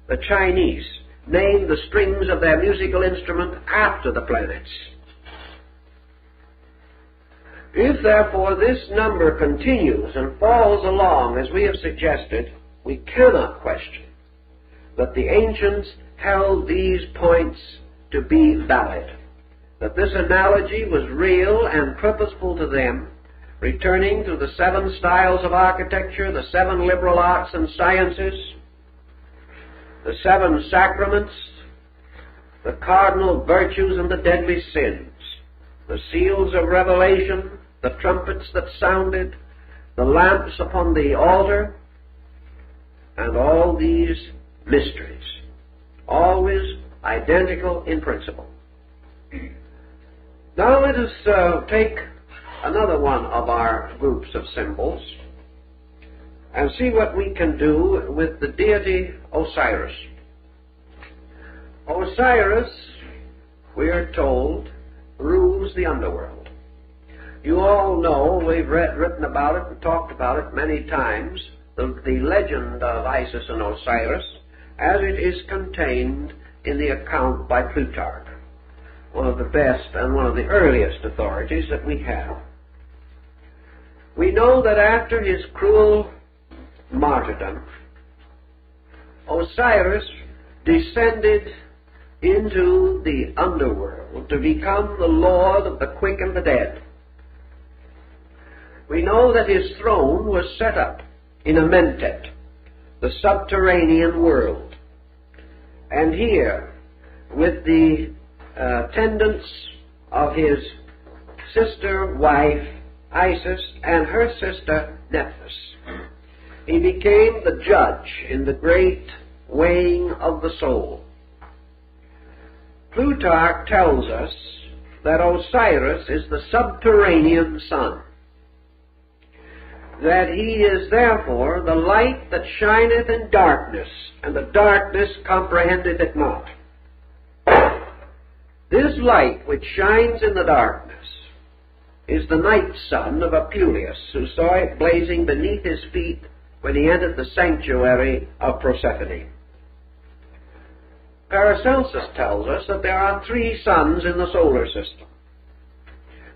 The Chinese name the strings of their musical instrument after the planets. If, therefore, this number continues and falls along as we have suggested, we cannot question that the ancients held these points to be valid, that this analogy was real and purposeful to them, returning to the seven styles of architecture, the seven liberal arts and sciences, the seven sacraments, the cardinal virtues and the deadly sins, the seals of revelation, the trumpets that sounded, the lamps upon the altar, and all these mysteries, always identical in principle. Now let us take another one of our groups of symbols and see what we can do with the deity Osiris. Osiris, we are told, rules the underworld. You all know, we've written about it and talked about it many times, the legend of Isis and Osiris as it is contained in the account by Plutarch, one of the best and one of the earliest authorities that we have. We know that after his cruel martyrdom, Osiris descended into the underworld to become the Lord of the quick and the dead. We know that his throne was set up in Amentet, the subterranean world. And here, with the attendance of his sister, wife, Isis and her sister Nephthys. He became the judge in the great weighing of the soul. Plutarch tells us that Osiris is the subterranean sun, that he is therefore the light that shineth in darkness, and the darkness comprehendeth it not. This light which shines in the darkness is the night sun of Apuleius, who saw it blazing beneath his feet when he entered the sanctuary of Proserpine. Paracelsus tells us that there are 3 suns in the solar system,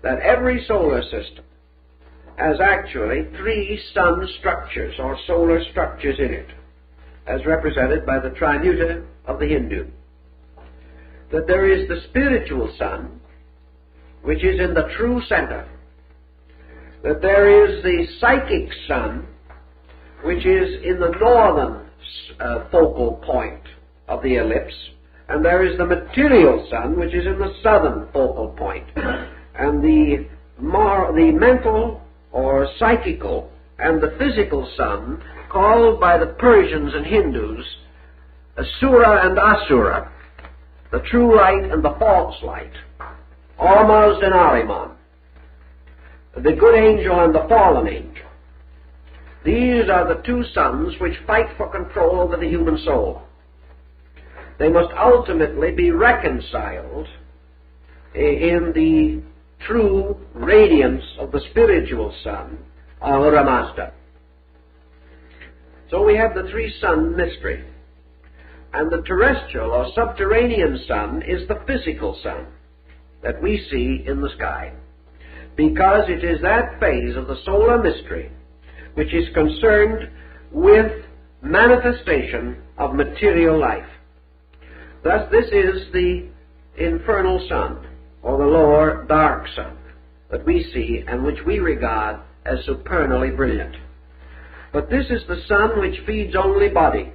that every solar system has actually 3 sun structures or solar structures in it, as represented by the trimuta of the Hindu. That there is the spiritual sun, which is in the true center. That there is the psychic sun, which is in the northern focal point of the ellipse, and there is the material sun, which is in the southern focal point. And the mental or psychical and the physical sun, called by the Persians and Hindus Asura and Asura, the true light and the false light, Ormuzd and Ahriman, the good angel and the fallen angel. These are the 2 suns which fight for control over the human soul. They must ultimately be reconciled in the true radiance of the spiritual sun, Ahura Mazda. So we have the 3-sun mystery. And the terrestrial or subterranean sun is the physical sun that we see in the sky, because it is that phase of the solar mystery which is concerned with manifestation of material life. Thus, this is the infernal sun, or the lower dark sun, that we see and which we regard as supernally brilliant. But this is the sun which feeds only body,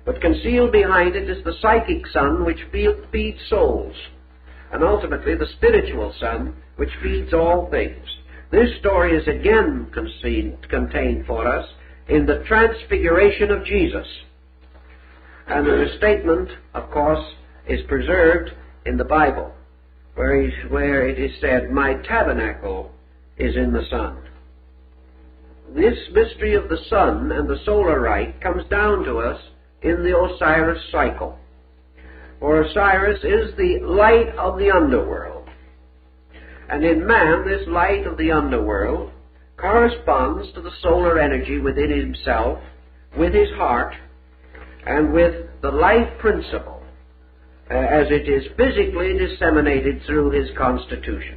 but concealed behind it is the psychic sun which feeds souls, and ultimately the spiritual sun which feeds all things. This story is again contained for us in the transfiguration of Jesus. And the statement, of course, is preserved in the Bible, where it is said, "My tabernacle is in the sun." This mystery of the sun and the solar rite comes down to us in the Osiris cycle. For Osiris is the light of the underworld. And in man, this light of the underworld corresponds to the solar energy within himself, with his heart, and with the life principle, as it is physically disseminated through his constitution.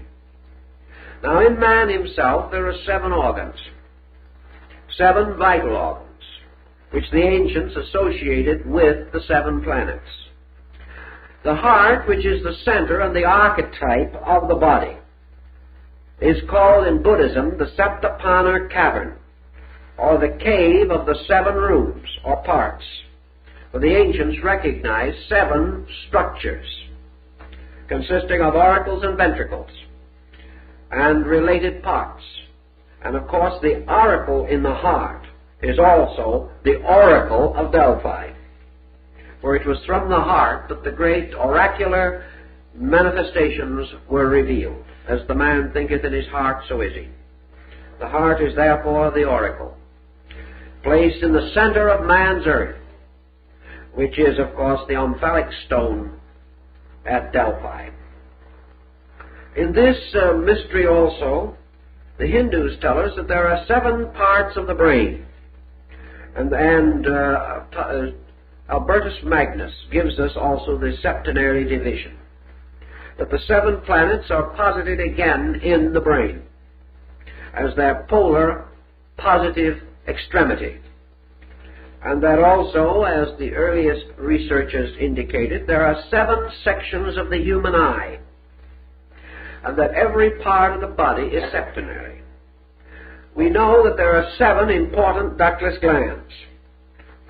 Now, in man himself, there are 7 organs, 7 vital organs, which the ancients associated with the 7 planets. The heart, which is the center and the archetype of the body, is called in Buddhism the Saptapana Cavern, or the cave of the 7 rooms or parts. For the ancients recognized 7 structures consisting of auricles and ventricles and related parts. And of course the auricle in the heart is also the oracle of Delphi. For it was from the heart that the great oracular manifestations were revealed. As the man thinketh in his heart, so is he. The heart is therefore the oracle, placed in the center of man's earth, which is, of course, the omphalic stone at Delphi. In this mystery also, the Hindus tell us that there are 7 parts of the brain. And Albertus Magnus gives us also the septenary division, that the 7 planets are posited again in the brain as their polar positive extremity. And that also, as the earliest researchers indicated, there are 7 sections of the human eye, and that every part of the body is septenary. We know that there are 7 important ductless glands,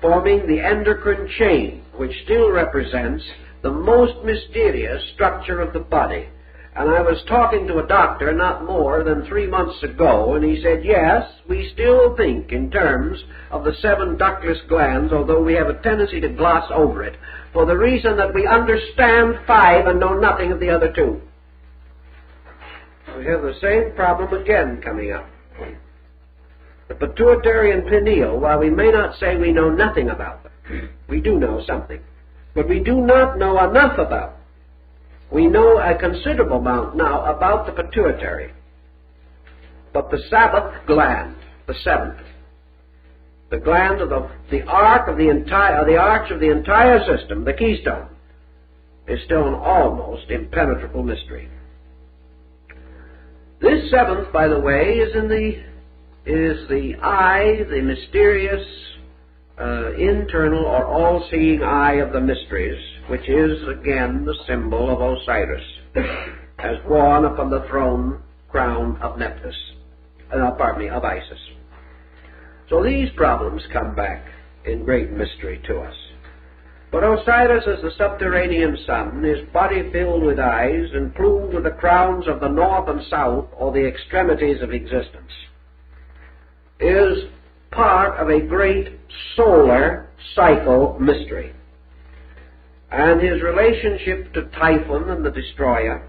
forming the endocrine chain, which still represents the most mysterious structure of the body, And I was talking to a doctor not more than 3 months ago, and he said, yes, we still think in terms of the 7 ductless glands, although we have a tendency to gloss over it, for the reason that we understand 5 and know nothing of the other 2. We have the same problem again coming up. The pituitary and pineal, while we may not say we know nothing about them, we do know something, but we do not know enough about them. We know a considerable amount now about the pituitary, but the Sabbath gland, the 7th, the gland of the arch of the entire system, the keystone, is still an almost impenetrable mystery. This 7th, by the way, is the eye, the mysterious, internal or all-seeing eye of the mysteries, which is again the symbol of Osiris, as worn upon the throne crown of of Isis. So these problems come back in great mystery to us. But Osiris, as the subterranean sun, his body filled with eyes and plumed with the crowns of the north and south, or the extremities of existence, is part of a great solar cycle mystery. And his relationship to Typhon and the destroyer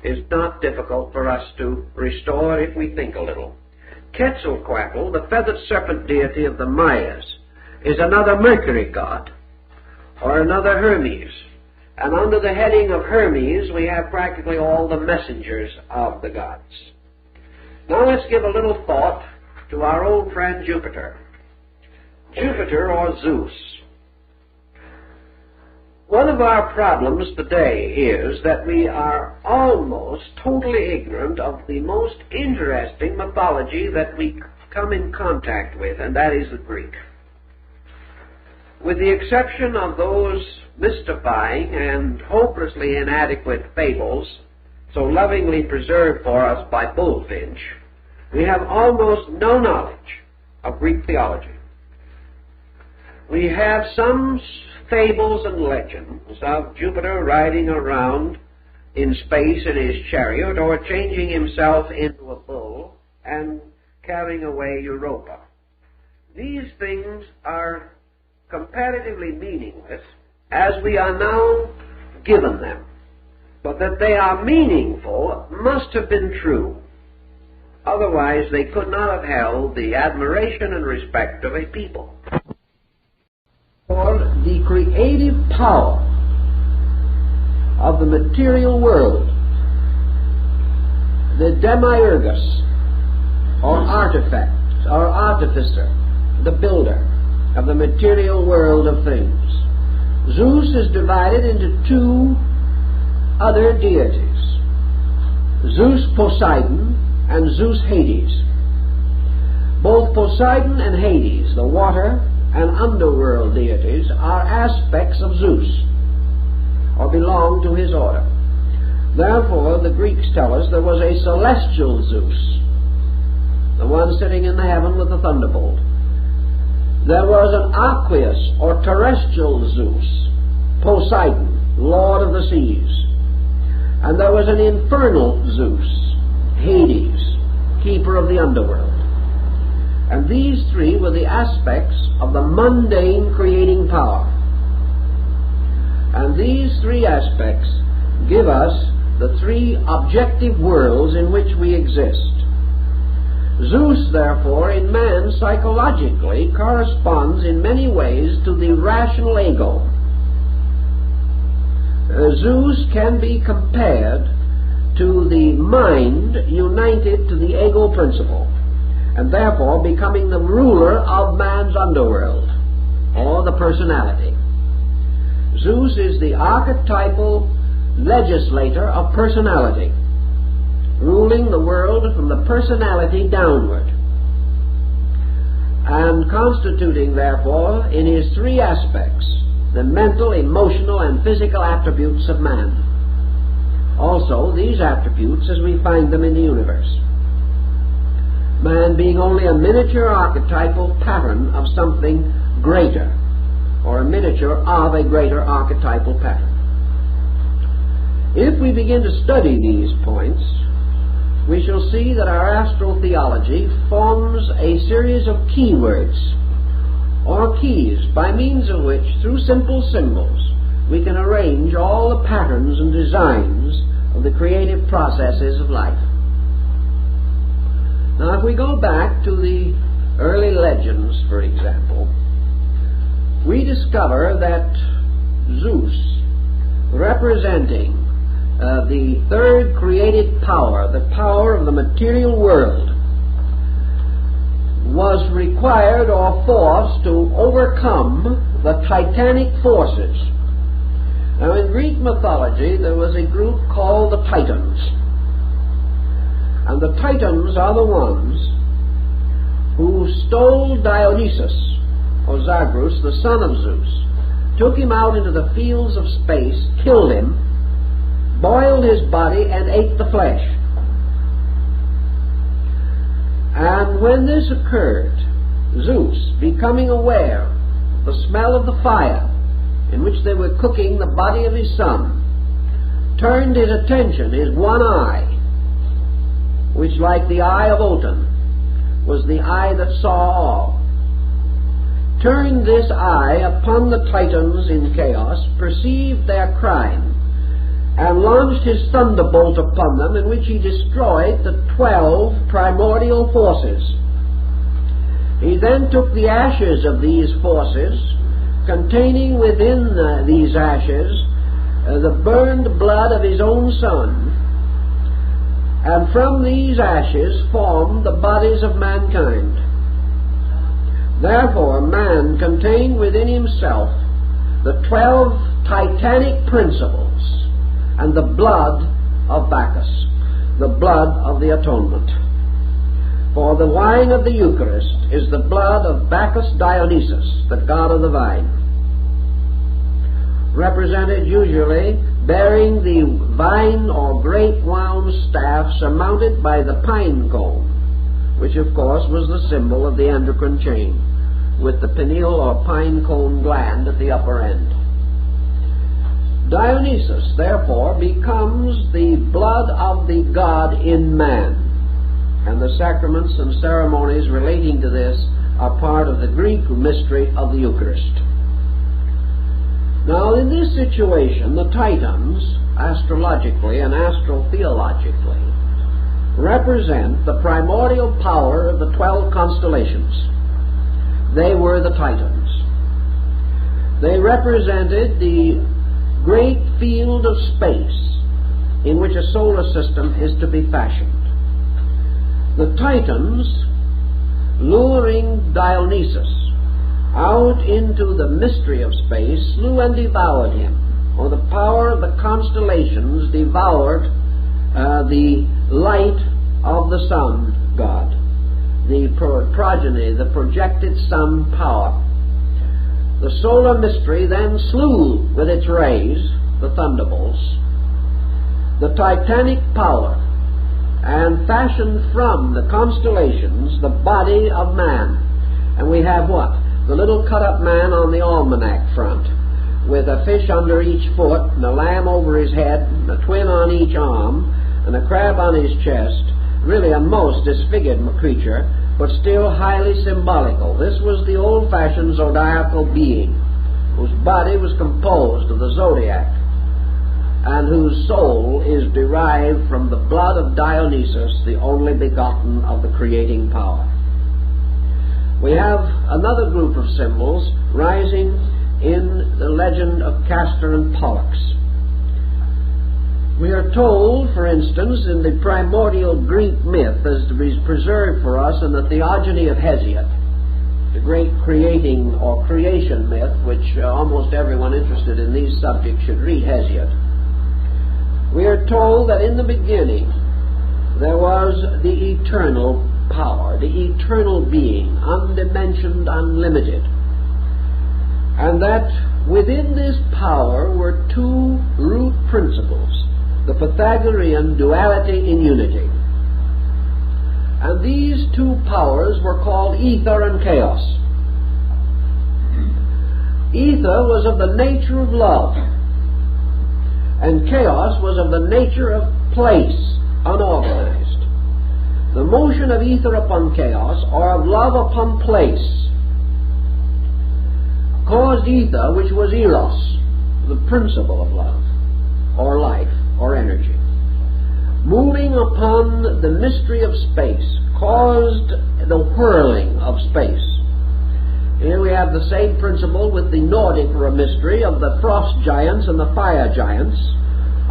is not difficult for us to restore if we think a little. Quetzalcoatl, the feathered serpent deity of the Mayas, is another Mercury god, or another Hermes. And under the heading of Hermes, we have practically all the messengers of the gods. Now let's give a little thought to our old friend Jupiter. Jupiter, or Zeus. One of our problems today is that we are almost totally ignorant of the most interesting mythology that we come in contact with, and that is the Greek. With the exception of those mystifying and hopelessly inadequate fables so lovingly preserved for us by Bulfinch, we have almost no knowledge of Greek theology. We have some fables and legends of Jupiter riding around in space in his chariot, or changing himself into a bull and carrying away Europa. These things are comparatively meaningless as we are now given them. But that they are meaningful must have been true. Otherwise, they could not have held the admiration and respect of a people. For the creative power of the material world, the demiurgus, or artifact, or artificer, the builder of the material world of things. Zeus is divided into 2 other deities, Zeus Poseidon and Zeus Hades. Both Poseidon and Hades, the water and underworld deities, are aspects of Zeus, or belong to his order. Therefore, the Greeks tell us there was a celestial Zeus, the one sitting in the heaven with the thunderbolt. There was an aqueous, or terrestrial Zeus, Poseidon, lord of the seas. And there was an infernal Zeus, Hades, keeper of the underworld. And these 3 were the aspects of the mundane creating power. And these 3 aspects give us the 3 objective worlds in which we exist. Zeus, therefore, in man psychologically corresponds in many ways to the rational ego. Zeus can be compared to the mind united to the ego principle, and therefore becoming the ruler of man's underworld, or the personality. Zeus is the archetypal legislator of personality, ruling the world from the personality downward, and constituting, therefore, in his 3 aspects, the mental, emotional, and physical attributes of man. Also, these attributes as we find them in the universe. Man being only a miniature archetypal pattern of something greater, or a miniature of a greater archetypal pattern. If we begin to study these points, we shall see that our astral theology forms a series of keywords, or keys, by means of which, through simple symbols, we can arrange all the patterns and designs of the creative processes of life. Now, if we go back to the early legends, for example, we discover that Zeus, representing the third created power, the power of the material world, was required or forced to overcome the titanic forces. Now, in Greek mythology, there was a group called the Titans. And the Titans are the ones who stole Dionysus, or Zagreus, the son of Zeus, took him out into the fields of space, killed him, boiled his body, and ate the flesh. And when this occurred, Zeus, becoming aware of the smell of the fire in which they were cooking the body of his son, turned his attention, his one eye, which, like the eye of Otan, was the eye that saw all, turned this eye upon the Titans in chaos, perceived their crime, and launched his thunderbolt upon them, in which he destroyed the 12 primordial forces. He then took the ashes of these forces, containing within these ashes the burned blood of his own son, and from these ashes formed the bodies of mankind. Therefore, man contained within himself the 12 titanic principles and the blood of Bacchus, the blood of the atonement. For the wine of the Eucharist is the blood of Bacchus Dionysus, the god of the vine, represented usually bearing the vine or grape-wound staff surmounted by the pine cone, which of course was the symbol of the endocrine chain, with the pineal or pine cone gland at the upper end. Dionysus, therefore, becomes the blood of the god in man, and the sacraments and ceremonies relating to this are part of the Greek mystery of the Eucharist. Now, in this situation, the Titans, astrologically and astro-theologically, represent the primordial power of the 12 constellations. They were the Titans. They represented the great field of space in which a solar system is to be fashioned. The Titans, luring Dionysus out into the mystery of space, slew and devoured him, or the power of the constellations devoured the light of the sun god, the progeny, the projected sun power. The solar mystery then slew with its rays, the thunderbolts, the titanic power, and fashioned from the constellations the body of man. And we have what? The little cut-up man on the almanac front, with a fish under each foot, and a lamb over his head, and a twin on each arm, and a crab on his chest. Really a most disfigured creature, but still highly symbolical. This was the old-fashioned zodiacal being, whose body was composed of the zodiac, and whose soul is derived from the blood of Dionysus, the only begotten of the creating power. We have another group of symbols rising in the legend of Castor and Pollux. We are told, for instance, in the primordial Greek myth, as is preserved for us in the Theogony of Hesiod, the great creating or creation myth, which almost everyone interested in these subjects should read Hesiod. We are told that in the beginning there was the eternal power, the eternal being, undimensioned, unlimited, and that within this power were two root principles, the Pythagorean duality in unity. And these two powers were called ether and chaos. Ether was of the nature of love, And chaos was of the nature of place, unorganized. The motion of ether upon chaos, or of love upon place, caused ether, which was eros, the principle of love, or life, or energy, moving upon the mystery of space, caused the whirling of space. Here we have the same principle with the Nordic mystery of the frost giants and the fire giants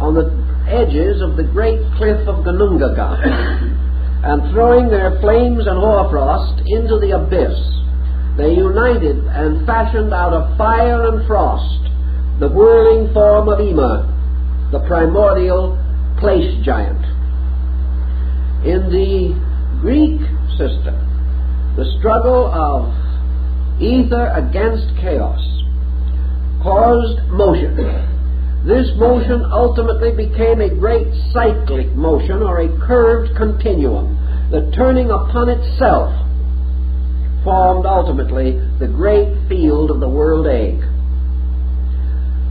on the edges of the great cliff of Ginnungagap, and throwing their flames and hoarfrost into the abyss, they united and fashioned out of fire and frost the whirling form of Ymir, the primordial place giant. In the Greek system, the struggle of ether against chaos caused motion. This motion ultimately became a great cyclic motion, or a curved continuum, that turning upon itself formed ultimately the great field of the world egg.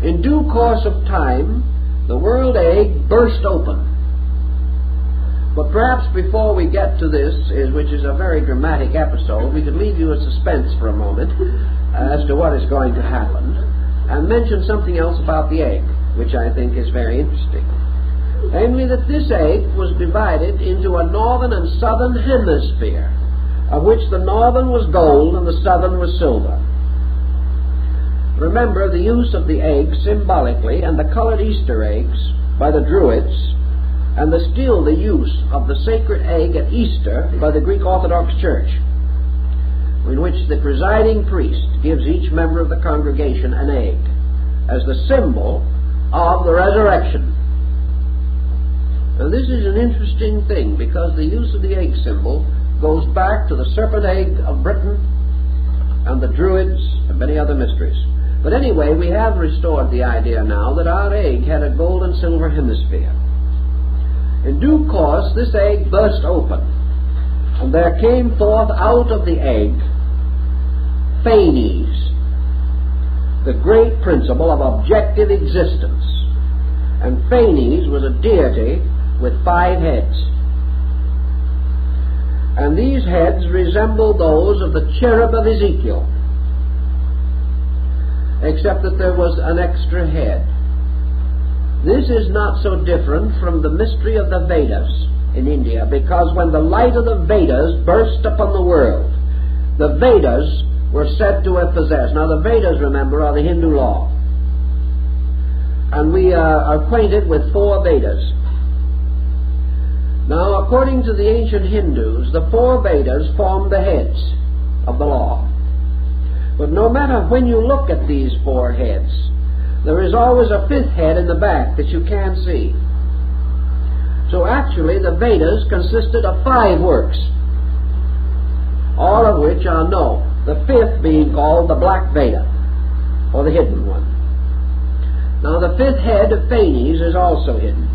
In due course of time, the world egg burst open. But perhaps before we get to this, which is a very dramatic episode, we could leave you in suspense for a moment as to what is going to happen, and mention something else about the egg, which I think is very interesting. Namely, that this egg was divided into a northern and southern hemisphere, of which the northern was gold and the southern was silver. Remember the use of the egg symbolically, and the colored Easter eggs by the Druids, and still the use of the sacred egg at Easter by the Greek Orthodox Church, in which the presiding priest gives each member of the congregation an egg as the symbol of the resurrection. Now this is an interesting thing, because the use of the egg symbol goes back to the serpent egg of Britain and the Druids and many other mysteries. But anyway, we have restored the idea now that our egg had a gold and silver hemisphere. In due course, this egg burst open, and there came forth out of the egg Phanes, the great principle of objective existence. And Phanes was a deity with 5 heads. And these heads resembled those of the cherub of Ezekiel, except that there was an extra head. This is not so different from the mystery of the Vedas in India, because when the light of the Vedas burst upon the world, the Vedas were said to have possessed. Now the Vedas, remember, are the Hindu law. And we are acquainted with 4 Vedas. Now, according to the ancient Hindus, the 4 Vedas form the heads of the law. But no matter when you look at these 4 heads, there is always a 5th head in the back that you can't see. So actually the Vedas consisted of 5 works, all of which are known, the 5th being called the Black Veda, or the hidden one. Now the 5th head of Phanes is also hidden,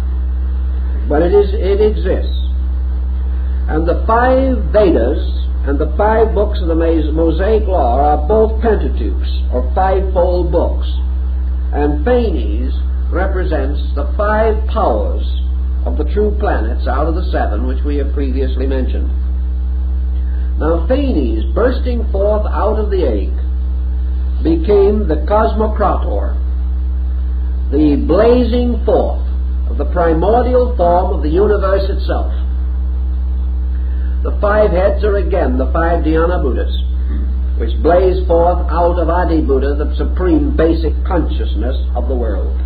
but it exists. And the 5 Vedas and the 5 books of the Mosaic Law are both Pentateuchs, or 5-fold books. And Phanes represents the 5 powers of the true planets out of the 7 which we have previously mentioned. Now Phanes, bursting forth out of the egg, became the Cosmocrator, the blazing forth of the primordial form of the universe itself. The 5 heads are again the 5 Dhyana Buddhas, which blaze forth out of Adi Buddha, the supreme basic consciousness of the world.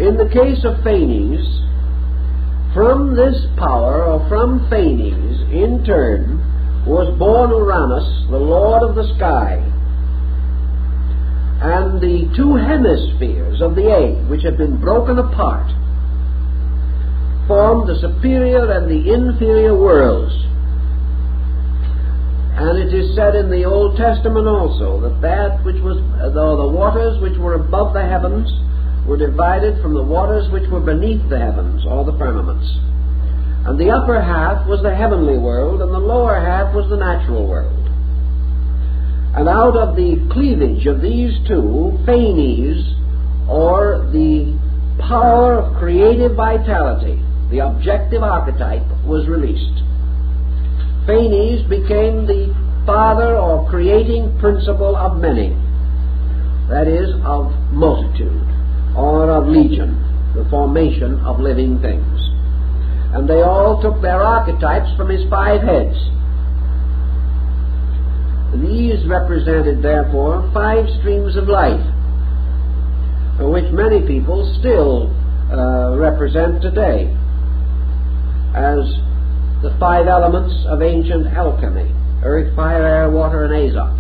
In the case of Phanes, from this power, or from Phanes, in turn, was born Uranus, the lord of the sky, and the 2 hemispheres of the egg, which had been broken apart, formed the superior and the inferior worlds. And it is said in the Old Testament also that which was, the waters which were above the heavens were divided from the waters which were beneath the heavens, or the firmaments. And the upper half was the heavenly world, and the lower half was the natural world. And out of the cleavage of these 2, Phanes, or the power of creative vitality, the objective archetype, was released. Phanes became the father or creating principle of many, that is, of multitude, or of legion, the formation of living things. And they all took their archetypes from his 5 heads. These represented, therefore, 5 streams of life, which many people still represent today as the 5 elements of ancient alchemy: earth, fire, air, water, and azote,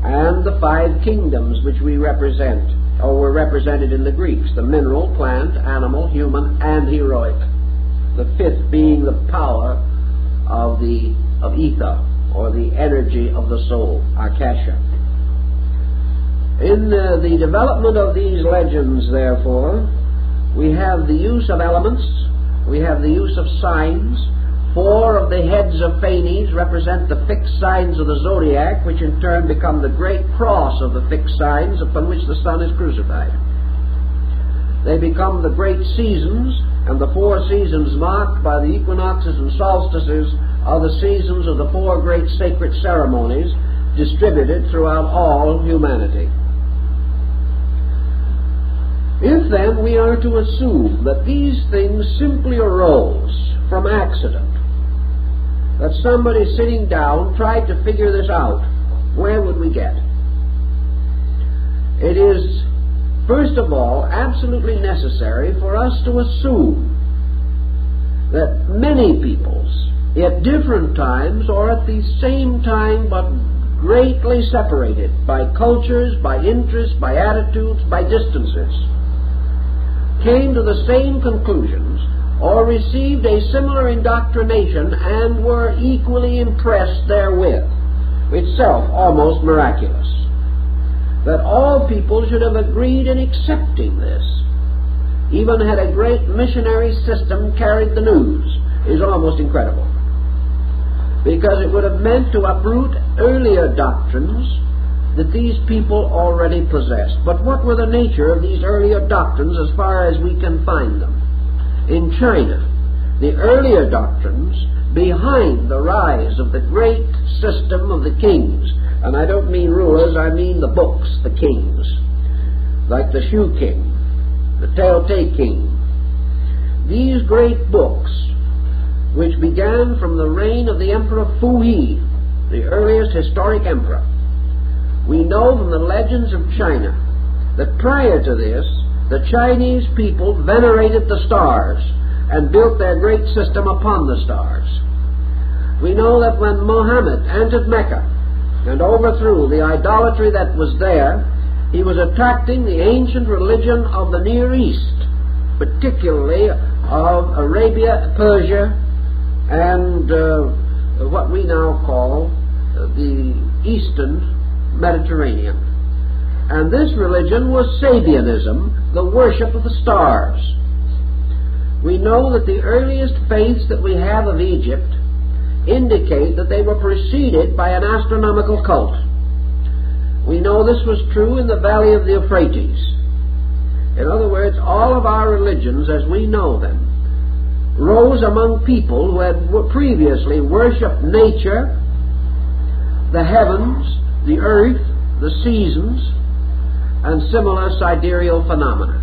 and the 5 kingdoms which we represent, or were represented in the Greeks: the mineral, plant, animal, human, and heroic. The 5th being the power of ether, or the energy of the soul, Akasha. In the development of these legends, therefore, we have the use of elements, we have the use of signs. 4 of the heads of Phanes represent the fixed signs of the zodiac, which in turn become the great cross of the fixed signs upon which the sun is crucified. They become the great seasons, and the 4 seasons marked by the equinoxes and solstices are the seasons of the 4 great sacred ceremonies distributed throughout all humanity. If then we are to assume that these things simply arose from accident, that somebody sitting down tried to figure this out, where would we get? It is, first of all, absolutely necessary for us to assume that many peoples, at different times or at the same time but greatly separated by cultures, by interests, by attitudes, by distances, came to the same conclusions or received a similar indoctrination and were equally impressed therewith, itself almost miraculous. That all people should have agreed in accepting this, even had a great missionary system carried the news, is almost incredible. Because it would have meant to uproot earlier doctrines that these people already possessed. But what were the nature of these earlier doctrines as far as we can find them? In China, the earlier doctrines behind the rise of the great system of the kings, and I don't mean rulers, I mean the books, the kings, like the Shu King, the Tao Te King. These great books, which began from the reign of the Emperor Fu He, the earliest historic emperor. We know from the legends of China that prior to this, the Chinese people venerated the stars and built their great system upon the stars. We know that when Muhammad entered Mecca and overthrew the idolatry that was there, he was attracting the ancient religion of the Near East, particularly of Arabia, Persia, and what we now call the Eastern Mediterranean. And this religion was Sabianism, the worship of the stars. We know that the earliest faiths that we have of Egypt indicate that they were preceded by an astronomical cult. We know this was true in the valley of the Euphrates. In other words, all of our religions as we know them rose among people who had previously worshipped nature, the heavens, the earth, the seasons, and similar sidereal phenomena.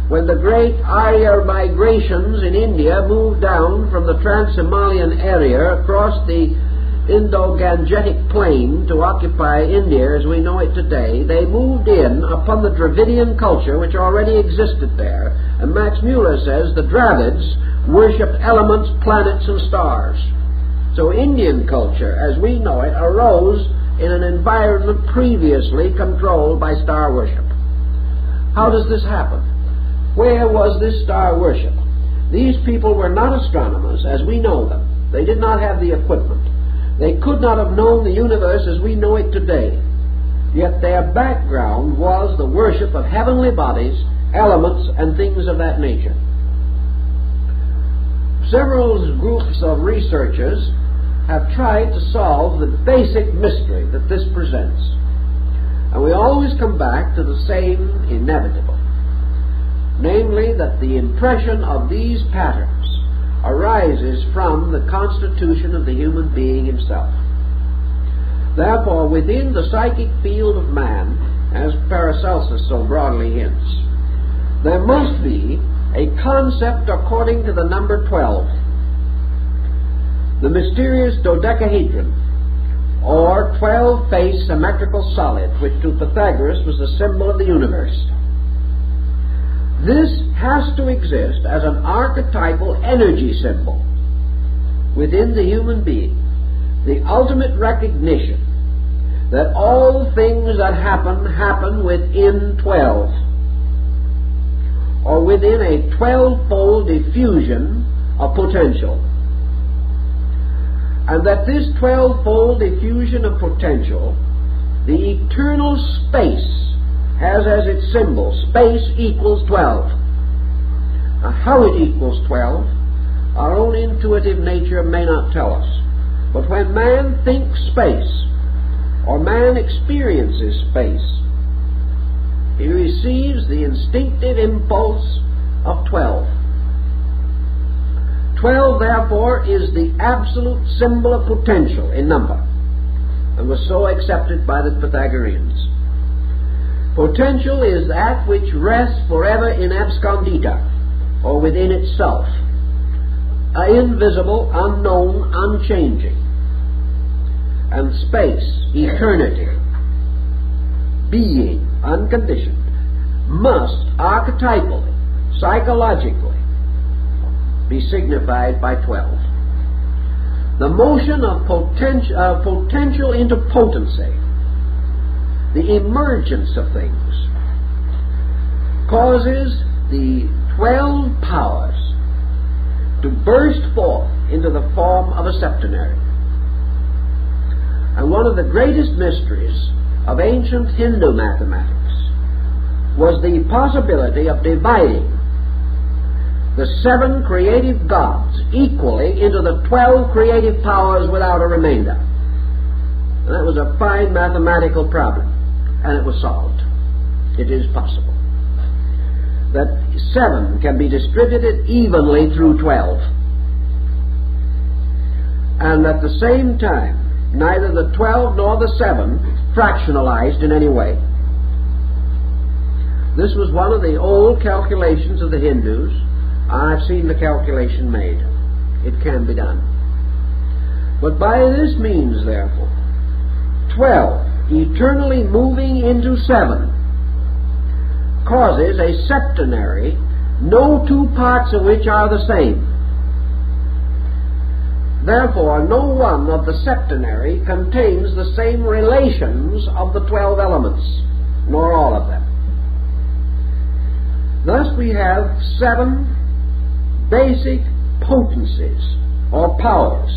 When the great Arya migrations in India moved down from the Trans-Himalayan area across the Indo-Gangetic plain to occupy India as we know it today, they moved in upon the Dravidian culture which already existed there. And Max Muller says the Dravids worshipped elements, planets, and stars. So Indian culture, as we know it, arose in an environment previously controlled by star worship. How does this happen? Where was this star worship? These people were not astronomers as we know them. They did not have the equipment. They could not have known the universe as we know it today. Yet their background was the worship of heavenly bodies, elements, and things of that nature. Several groups of researchers have tried to solve the basic mystery that this presents. And we always come back to the same inevitable, namely that the impression of these patterns arises from the constitution of the human being himself. Therefore, within the psychic field of man, as Paracelsus so broadly hints, there must be a concept according to the number 12, the mysterious dodecahedron, or 12-faced symmetrical solid, which to Pythagoras was the symbol of the universe. This has to exist as an archetypal energy symbol within the human being, the ultimate recognition that all things that happen within 12, or within a 12-fold diffusion of potential. And that this 12-fold diffusion of potential, the eternal space, has as its symbol, space equals 12. Now, how it equals 12, our own intuitive nature may not tell us. But when man thinks space, or man experiences space, he receives the instinctive impulse of 12. 12, therefore, is the absolute symbol of potential in number, and was so accepted by the Pythagoreans. Potential is that which rests forever in abscondita, or within itself, invisible, unknown, unchanging. And space, eternity, being, unconditioned, must archetypally, psychologically, be signified by 12. The motion of potential into potency, the emergence of things, causes the 12 powers to burst forth into the form of a septenary. And one of the greatest mysteries of ancient Hindu mathematics was the possibility of dividing the 7 creative gods equally into the 12 creative powers without a remainder. And that was a fine mathematical problem, and it was solved. It is possible that 7 can be distributed evenly through 12, and at the same time neither the 12 nor the 7 fractionalized in any way. This was one of the old calculations of the Hindus. I've seen the calculation made. It can be done. But by this means, therefore, 12 eternally moving into 7 causes a septenary, no two parts of which are the same. Therefore, no one of the septenary contains the same relations of the 12 elements, nor all of them. Thus we have 7 basic potencies, or powers,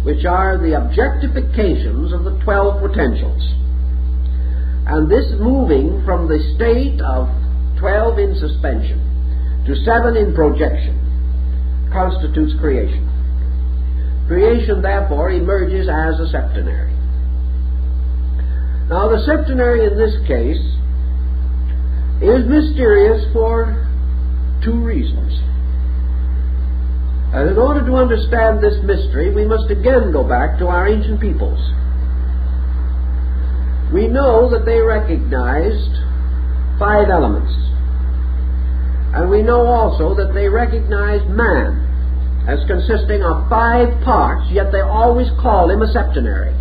which are the objectifications of the 12 potentials. And this moving from the state of 12 in suspension to 7 in projection constitutes creation. Creation, therefore, emerges as a septenary. Now, the septenary in this case is mysterious for 2 reasons. And in order to understand this mystery, we must again go back to our ancient peoples. We know that they recognized 5 elements. And we know also that they recognized man as consisting of 5 parts, yet they always called him a septenary.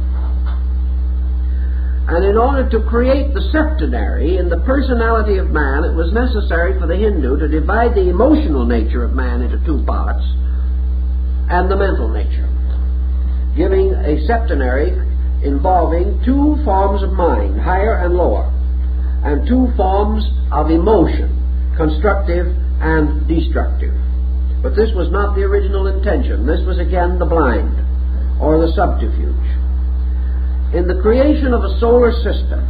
And in order to create the septenary in the personality of man, it was necessary for the Hindu to divide the emotional nature of man into 2 parts and the mental nature, giving a septenary involving 2 forms of mind, higher and lower, and 2 forms of emotion, constructive and destructive. But this was not the original intention. This was again the blind, or the subterfuge. In the creation of a solar system,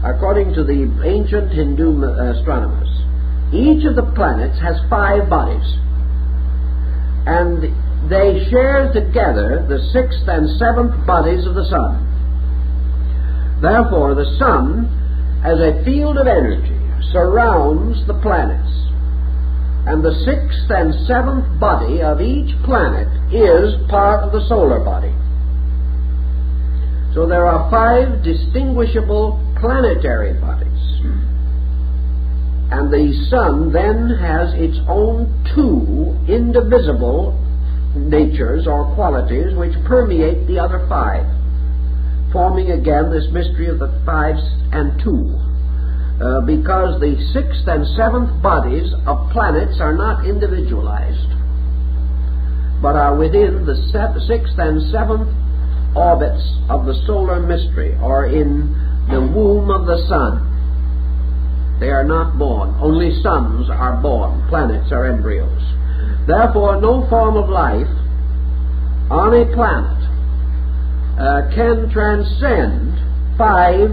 according to the ancient Hindu astronomers, each of the planets has 5 bodies, and they share together the 6th and 7th bodies of the sun. Therefore, the sun, as a field of energy, surrounds the planets. And the sixth and seventh body of each planet is part of the solar body. So there are 5 distinguishable planetary bodies. And the sun then has its own 2 indivisible natures or qualities which permeate the other 5, forming again this mystery of the 5 and 2. Because the 6th and 7th bodies of planets are not individualized, but are within the 6th and 7th orbits of the solar mystery, or in the womb of the sun. They are not born. Only suns are born. Planets are embryos. Therefore, no form of life on a planet can transcend 5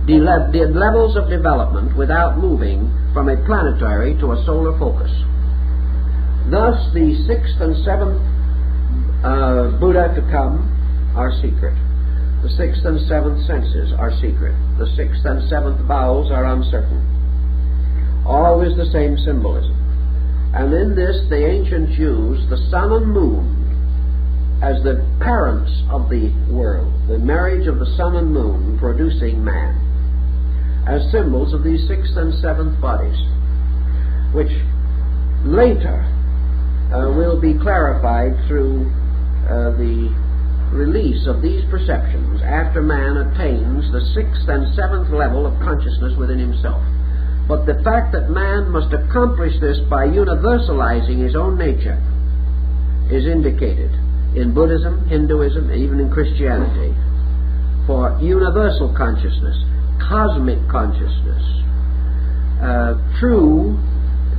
levels of development without moving from a planetary to a solar focus. Thus, the 6th and 7th Buddha to come are secret. The 6th and 7th senses are secret. The 6th and 7th vowels are uncertain. Always the same symbolism. And in this, the ancients used the sun and moon as the parents of the world, the marriage of the sun and moon producing man, as symbols of these 6th and 7th bodies, which later will be clarified through the release of these perceptions after man attains the 6th and 7th level of consciousness within himself. But the fact that man must accomplish this by universalizing his own nature is indicated in Buddhism, Hinduism, even in Christianity, for universal consciousness, cosmic consciousness, true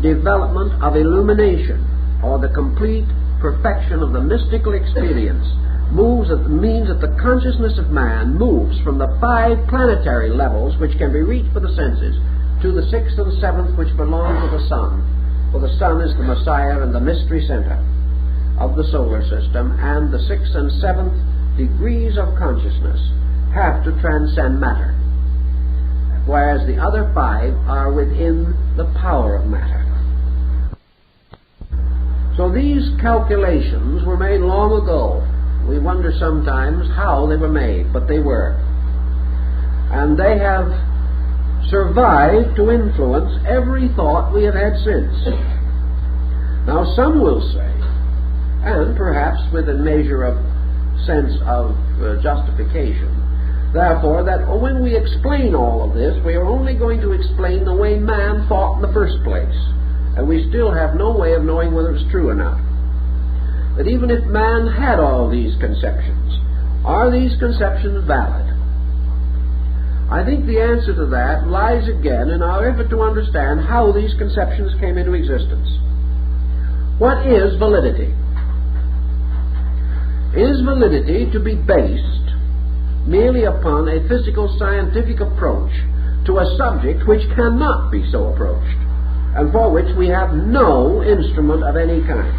development of illumination, or the complete perfection of the mystical experience, means that the consciousness of man moves from the 5 planetary levels which can be reached with the senses to the 6th and 7th which belong to the sun. For the sun is the Messiah and the mystery center of the solar system, and the 6th and 7th degrees of consciousness have to transcend matter, whereas the other 5 are within the power of matter. So these calculations were made long ago. We wonder sometimes how they were made, but they were. And they have survived to influence every thought we have had since. Now some will say, and perhaps with a measure of sense of justification, therefore, that when we explain all of this, we are only going to explain the way man thought in the first place, and we still have no way of knowing whether it's true or not. That even if man had all these conceptions, are these conceptions valid? I think the answer to that lies again in our effort to understand how these conceptions came into existence. What is validity? Is validity to be based merely upon a physical scientific approach to a subject which cannot be so approached, and for which we have no instrument of any kind?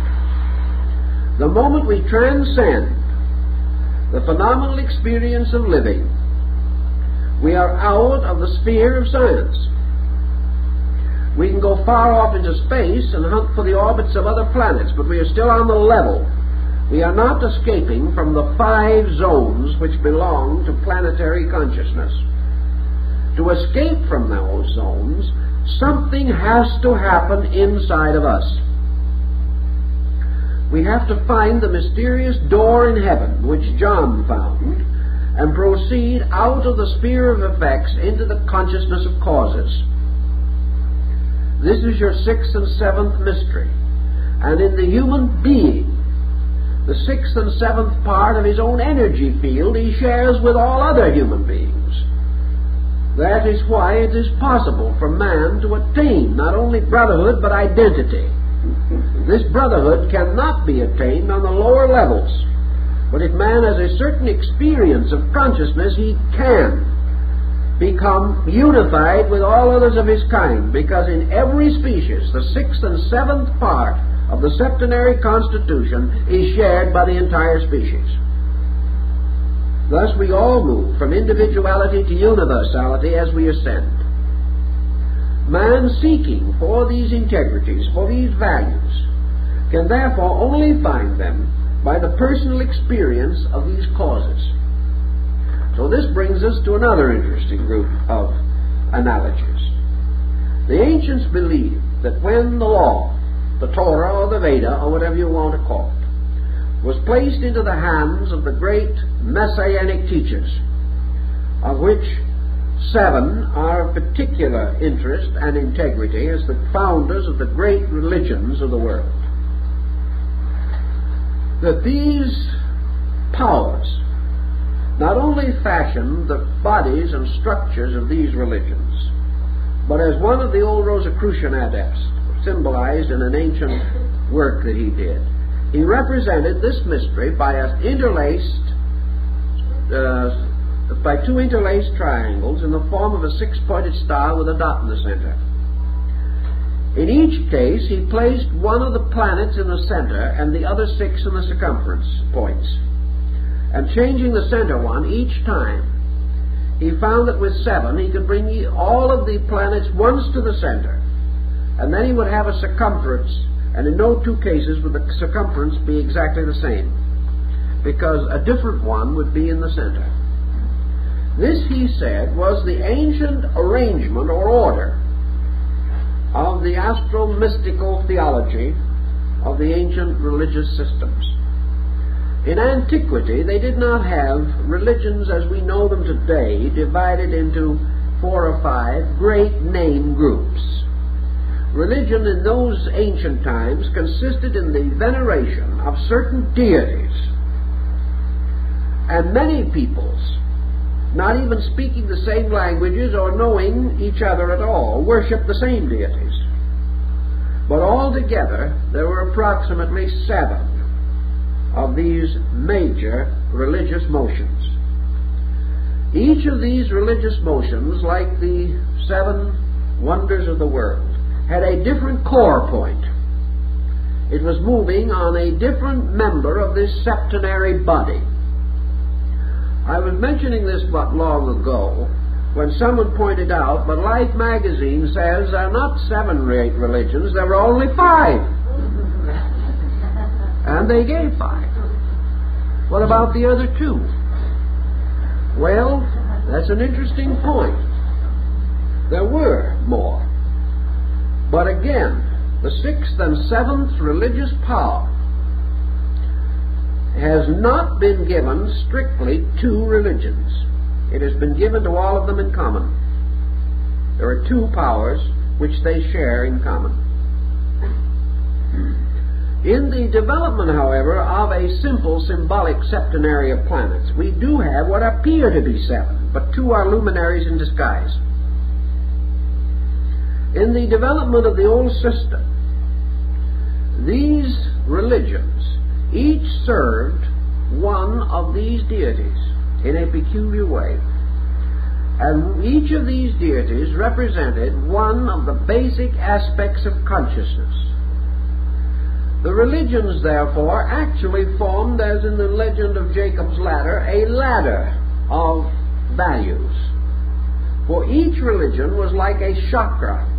The moment we transcend the phenomenal experience of living, we are out of the sphere of science. We can go far off into space and hunt for the orbits of other planets, but we are still on the level. We are not escaping from the 5 zones which belong to planetary consciousness. To escape from those zones, something has to happen inside of us. We have to find the mysterious door in heaven, which John found, and proceed out of the sphere of effects into the consciousness of causes. This is your 6th and 7th mystery. And in the human being, the 6th and 7th part of his own energy field he shares with all other human beings. That is why it is possible for man to attain not only brotherhood but identity. This brotherhood cannot be attained on the lower levels, but if man has a certain experience of consciousness, he can become unified with all others of his kind, because in every species the 6th and 7th part of the septenary constitution is shared by the entire species. Thus we all move from individuality to universality as we ascend. Man seeking for these integrities, for these values, can therefore only find them by the personal experience of these causes. So this brings us to another interesting group of analogies. The ancients believed that when the law, the Torah or the Veda, or whatever you want to call it, was placed into the hands of the great messianic teachers, of which 7 are of particular interest and integrity as the founders of the great religions of the world, that these powers not only fashioned the bodies and structures of these religions, but as one of the old Rosicrucian adepts symbolized in an ancient work that he did, he represented this mystery by by 2 interlaced triangles in the form of a 6-pointed star with a dot in the center. In each case, he placed one of the planets in the center and the other 6 in the circumference points. And changing the center one each time, he found that with 7 he could bring all of the planets once to the center, and then he would have a circumference, and in no 2 cases would the circumference be exactly the same, because a different one would be in the center. This, he said, was the ancient arrangement or order of the astro-mystical theology of the ancient religious systems. In antiquity, they did not have religions as we know them today divided into 4 or 5 great name groups. Religion in those ancient times consisted in the veneration of certain deities, and many peoples, not even speaking the same languages or knowing each other at all, worshiped the same deities. But altogether, there were approximately 7 of these major religious motions. Each of these religious motions, like the 7 wonders of the world, had a different core point. It was moving on a different member of this septenary body. I was mentioning this but long ago when someone pointed out, but Life magazine says there are not 7 great religions, there were only 5. And they gave 5. What about the other 2? Well, that's an interesting point. There were more. But again, the 6th and 7th religious power has not been given strictly to religions. It has been given to all of them in common. There are 2 powers which they share in common. In the development, however, of a simple symbolic septenary of planets, we do have what appear to be 7, but 2 are luminaries in disguise. In the development of the old system, these religions each served one of these deities in a peculiar way. And each of these deities represented one of the basic aspects of consciousness. The religions, therefore, actually formed, as in the legend of Jacob's ladder, a ladder of values. For each religion was like a chakra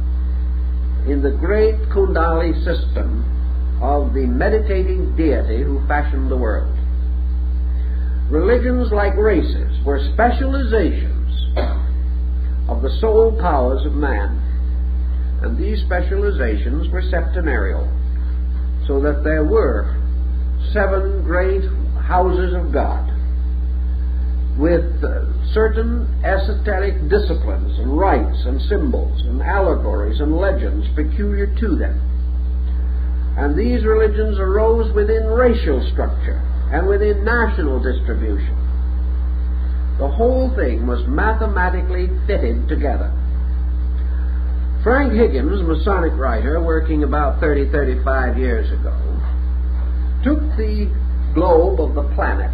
in the great Kundali system of the meditating deity who fashioned the world. Religions, like races, were specializations of the soul powers of man, and these specializations were septenarial, so that there were 7 great houses of God with certain esoteric disciplines and rites and symbols and allegories and legends peculiar to them. And these religions arose within racial structure and within national distribution. The whole thing was mathematically fitted together. Frank Higgins, Masonic writer, working about 35 years ago, took the globe of the planet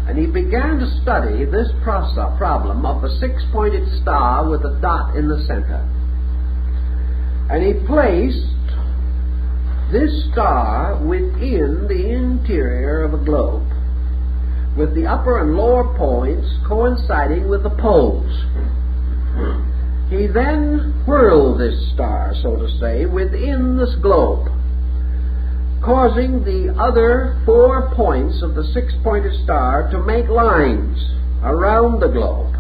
and he began to study this problem of the 6-pointed star with a dot in the center. And he placed this star within the interior of a globe, with the upper and lower points coinciding with the poles. He then whirled this star, so to say, within this globe, causing the other 4 points of the six-pointed star to make lines around the globe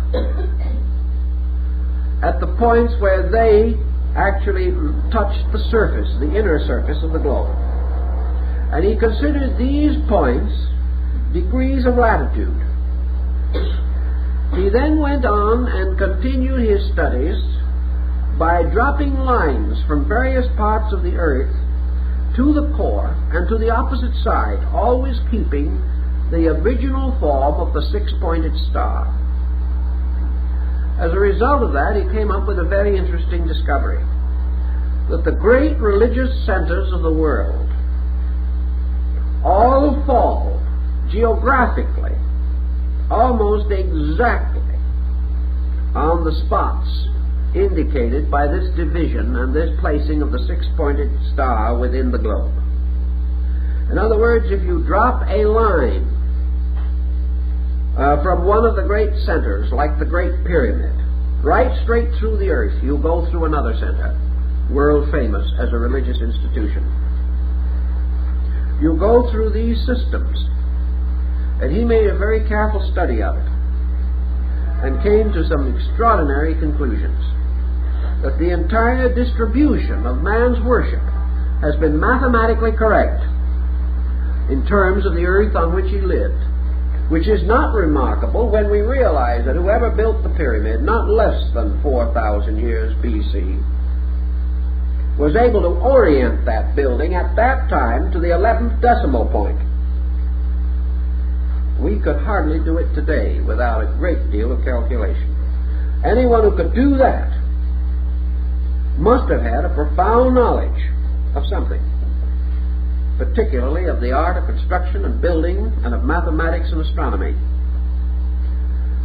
at the points where they actually touched the surface, the inner surface of the globe. And he considered these points degrees of latitude. He then went on and continued his studies by dropping lines from various parts of the earth to the core and to the opposite side, always keeping the original form of the six-pointed star. As a result of that, he came up with a very interesting discovery, that the great religious centers of the world all fall geographically almost exactly on the spots indicated by this division and this placing of the six-pointed star within the globe. In other words, if you drop a line from one of the great centers, like the Great Pyramid, right straight through the earth, you'll go through another center, world famous as a religious institution. You go through these systems, and he made a very careful study of it and came to some extraordinary conclusions. That the entire distribution of man's worship has been mathematically correct in terms of the earth on which he lived, which is not remarkable when we realize that whoever built the pyramid, not less than 4,000 years B.C., was able to orient that building at that time to the 11th decimal point. We could hardly do it today without a great deal of calculation. Anyone who could do that must have had a profound knowledge of something, particularly of the art of construction and building and of mathematics and astronomy.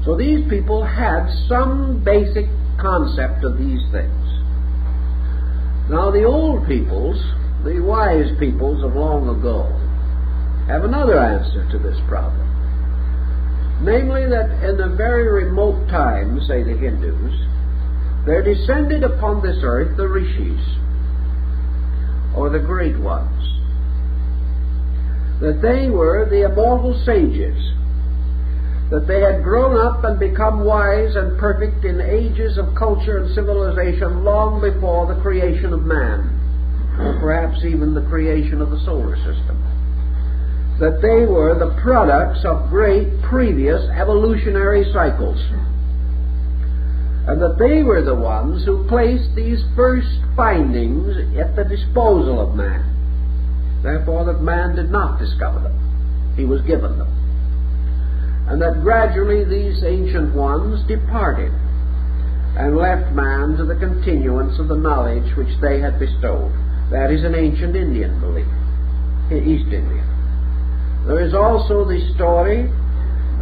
So these people had some basic concept of these things. Now the old peoples, the wise peoples of long ago, have another answer to this problem. Namely that in a very remote time, say the Hindus, there descended upon this earth the rishis, or the great ones. That they were the immortal sages, that they had grown up and become wise and perfect in ages of culture and civilization long before the creation of man, or perhaps even the creation of the solar system. That they were the products of great previous evolutionary cycles, and that they were the ones who placed these first findings at the disposal of man. Therefore that man did not discover them, he was given them. And that gradually these ancient ones departed and left man to the continuance of the knowledge which they had bestowed. That is an ancient Indian belief, East Indian. There is also the story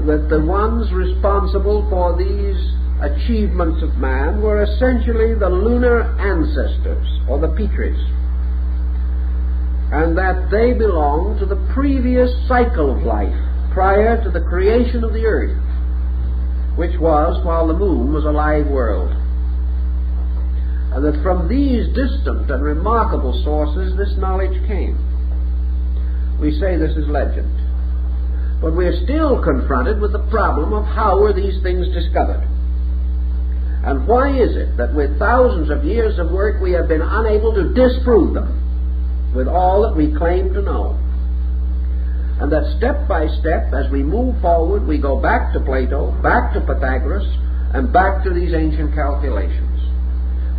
that the ones responsible for these achievements of man were essentially the lunar ancestors, or the Pitris, and that they belonged to the previous cycle of life, prior to the creation of the earth, which was while the moon was a live world. And that from these distant and remarkable sources this knowledge came. We say this is legend. But we are still confronted with the problem of how were these things discovered? And why is it that with thousands of years of work we have been unable to disprove them with all that we claim to know? And that step by step, as we move forward, we go back to Plato, back to Pythagoras, and back to these ancient calculations.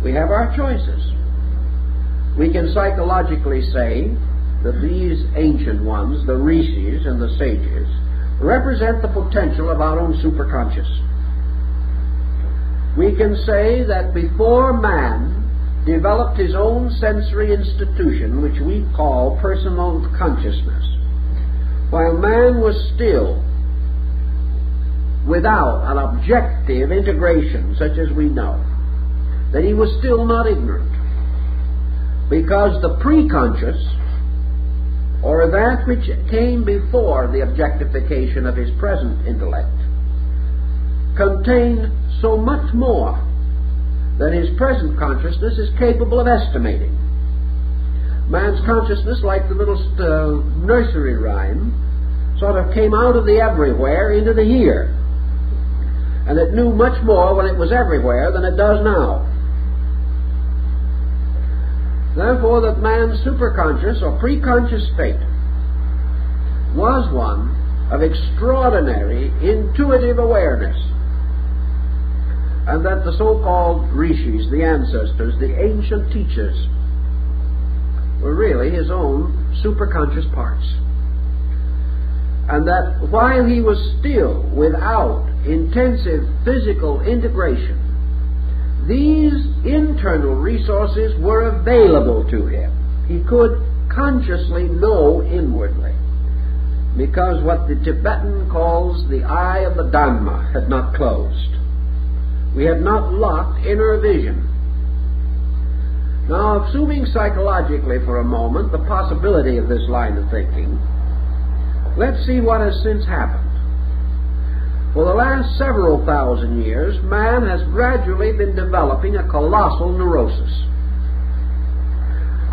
We have our choices. We can psychologically say that these ancient ones, the rishis and the sages, represent the potential of our own superconscious. We can say that before man developed his own sensory institution, which we call personal consciousness, while man was still without an objective integration such as we know, that he was still not ignorant, because the preconscious, or that which came before the objectification of his present intellect, contain so much more than his present consciousness is capable of estimating. Man's consciousness, like the little nursery rhyme, sort of came out of the everywhere into the here, and it knew much more when it was everywhere than it does now. Therefore, that man's superconscious or preconscious state was one of extraordinary intuitive awareness, and that the so-called rishis, the ancestors, the ancient teachers, were really his own superconscious parts. And that while he was still without intensive physical integration, these internal resources were available to him. He could consciously know inwardly, because what the Tibetan calls the eye of the Dhamma had not closed. We had not locked inner vision. Now, assuming psychologically for a moment the possibility of this line of thinking, let's see what has since happened. For the last several thousand years, man has gradually been developing a colossal neurosis.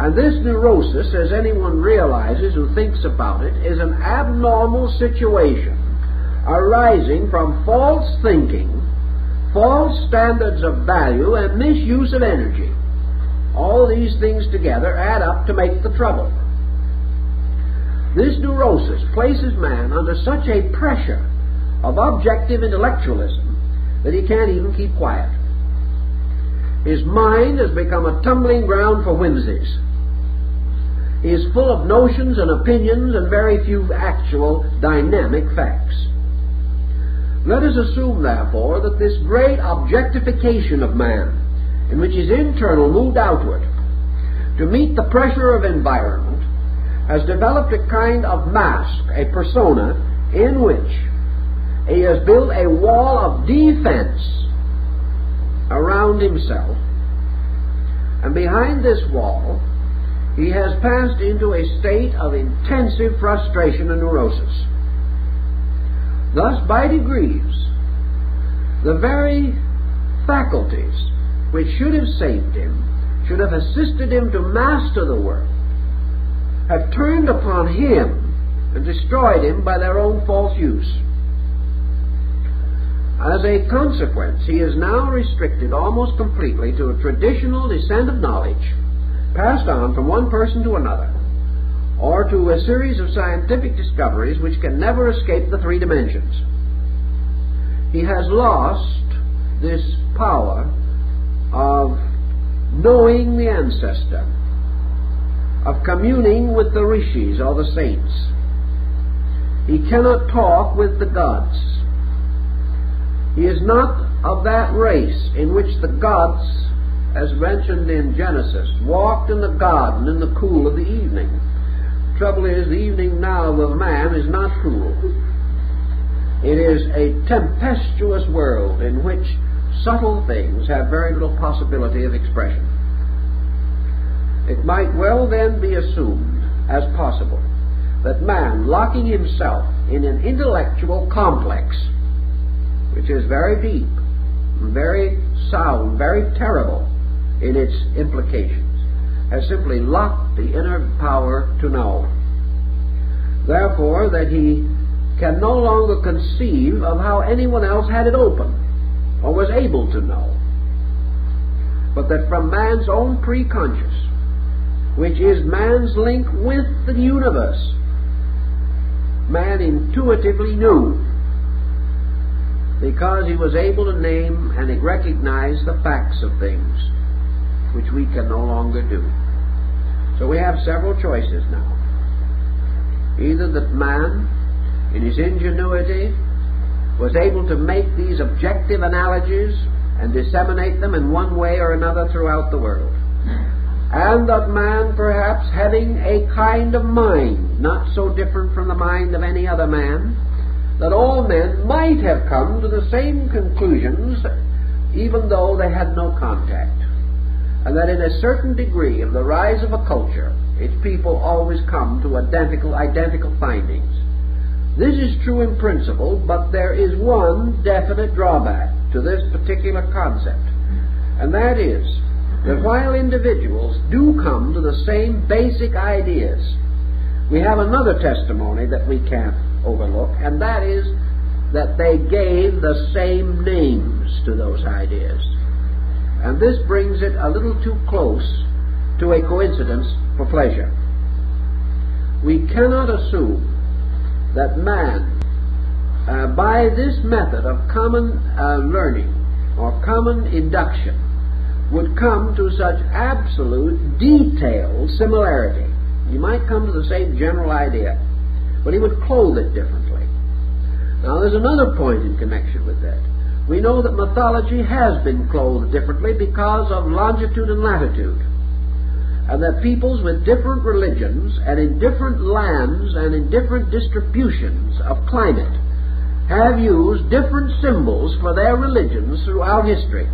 And this neurosis, as anyone realizes who thinks about it, is an abnormal situation arising from false thinking, false standards of value, and misuse of energy. All these things together add up to make the trouble. This neurosis places man under such a pressure of objective intellectualism that he can't even keep quiet. His mind has become a tumbling ground for whimsies. He is full of notions and opinions and very few actual dynamic facts. Let us assume, therefore, that this great objectification of man, in which his internal moved outward to meet the pressure of environment, has developed a kind of mask, a persona, in which he has built a wall of defense around himself, and behind this wall he has passed into a state of intensive frustration and neurosis. Thus, by degrees, the very faculties which should have saved him, should have assisted him to master the world, have turned upon him and destroyed him by their own false use. As a consequence, he is now restricted almost completely to a traditional descent of knowledge passed on from one person to another, or to a series of scientific discoveries which can never escape the three dimensions. He has lost this power of knowing the ancestor, of communing with the rishis or the saints. He cannot talk with the gods. He is not of that race in which the gods, as mentioned in Genesis, walked in the garden in the cool of the evening. The trouble is, the evening now of man is not cool. It is a tempestuous world in which subtle things have very little possibility of expression. It might well then be assumed as possible that man, locking himself in an intellectual complex, which is very deep, very sound, very terrible in its implications, has simply locked the inner power to know. Therefore, that he can no longer conceive of how anyone else had it open or was able to know, but that from man's own preconscious, which is man's link with the universe, man intuitively knew, because he was able to name and recognize the facts of things, which we can no longer do. So we have several choices now. Either that man, in his ingenuity, was able to make these objective analogies and disseminate them in one way or another throughout the world, and that man, perhaps having a kind of mind not so different from the mind of any other man, that all men might have come to the same conclusions even though they had no contact. and that in a certain degree of the rise of a culture, its people always come to identical findings. This is true in principle, but there is one definite drawback to this particular concept, and that is that while individuals do come to the same basic ideas, we have another testimony that we can't overlook, and that is that they gave the same names to those ideas. And this brings it a little too close to a coincidence for pleasure. We cannot assume that man, by this method of common learning or common induction, would come to such absolute detailed similarity. He might come to the same general idea, but he would clothe it differently. Now there's another point in connection with that. We know that mythology has been clothed differently because of longitude and latitude, and that peoples with different religions and in different lands and in different distributions of climate have used different symbols for their religions throughout history.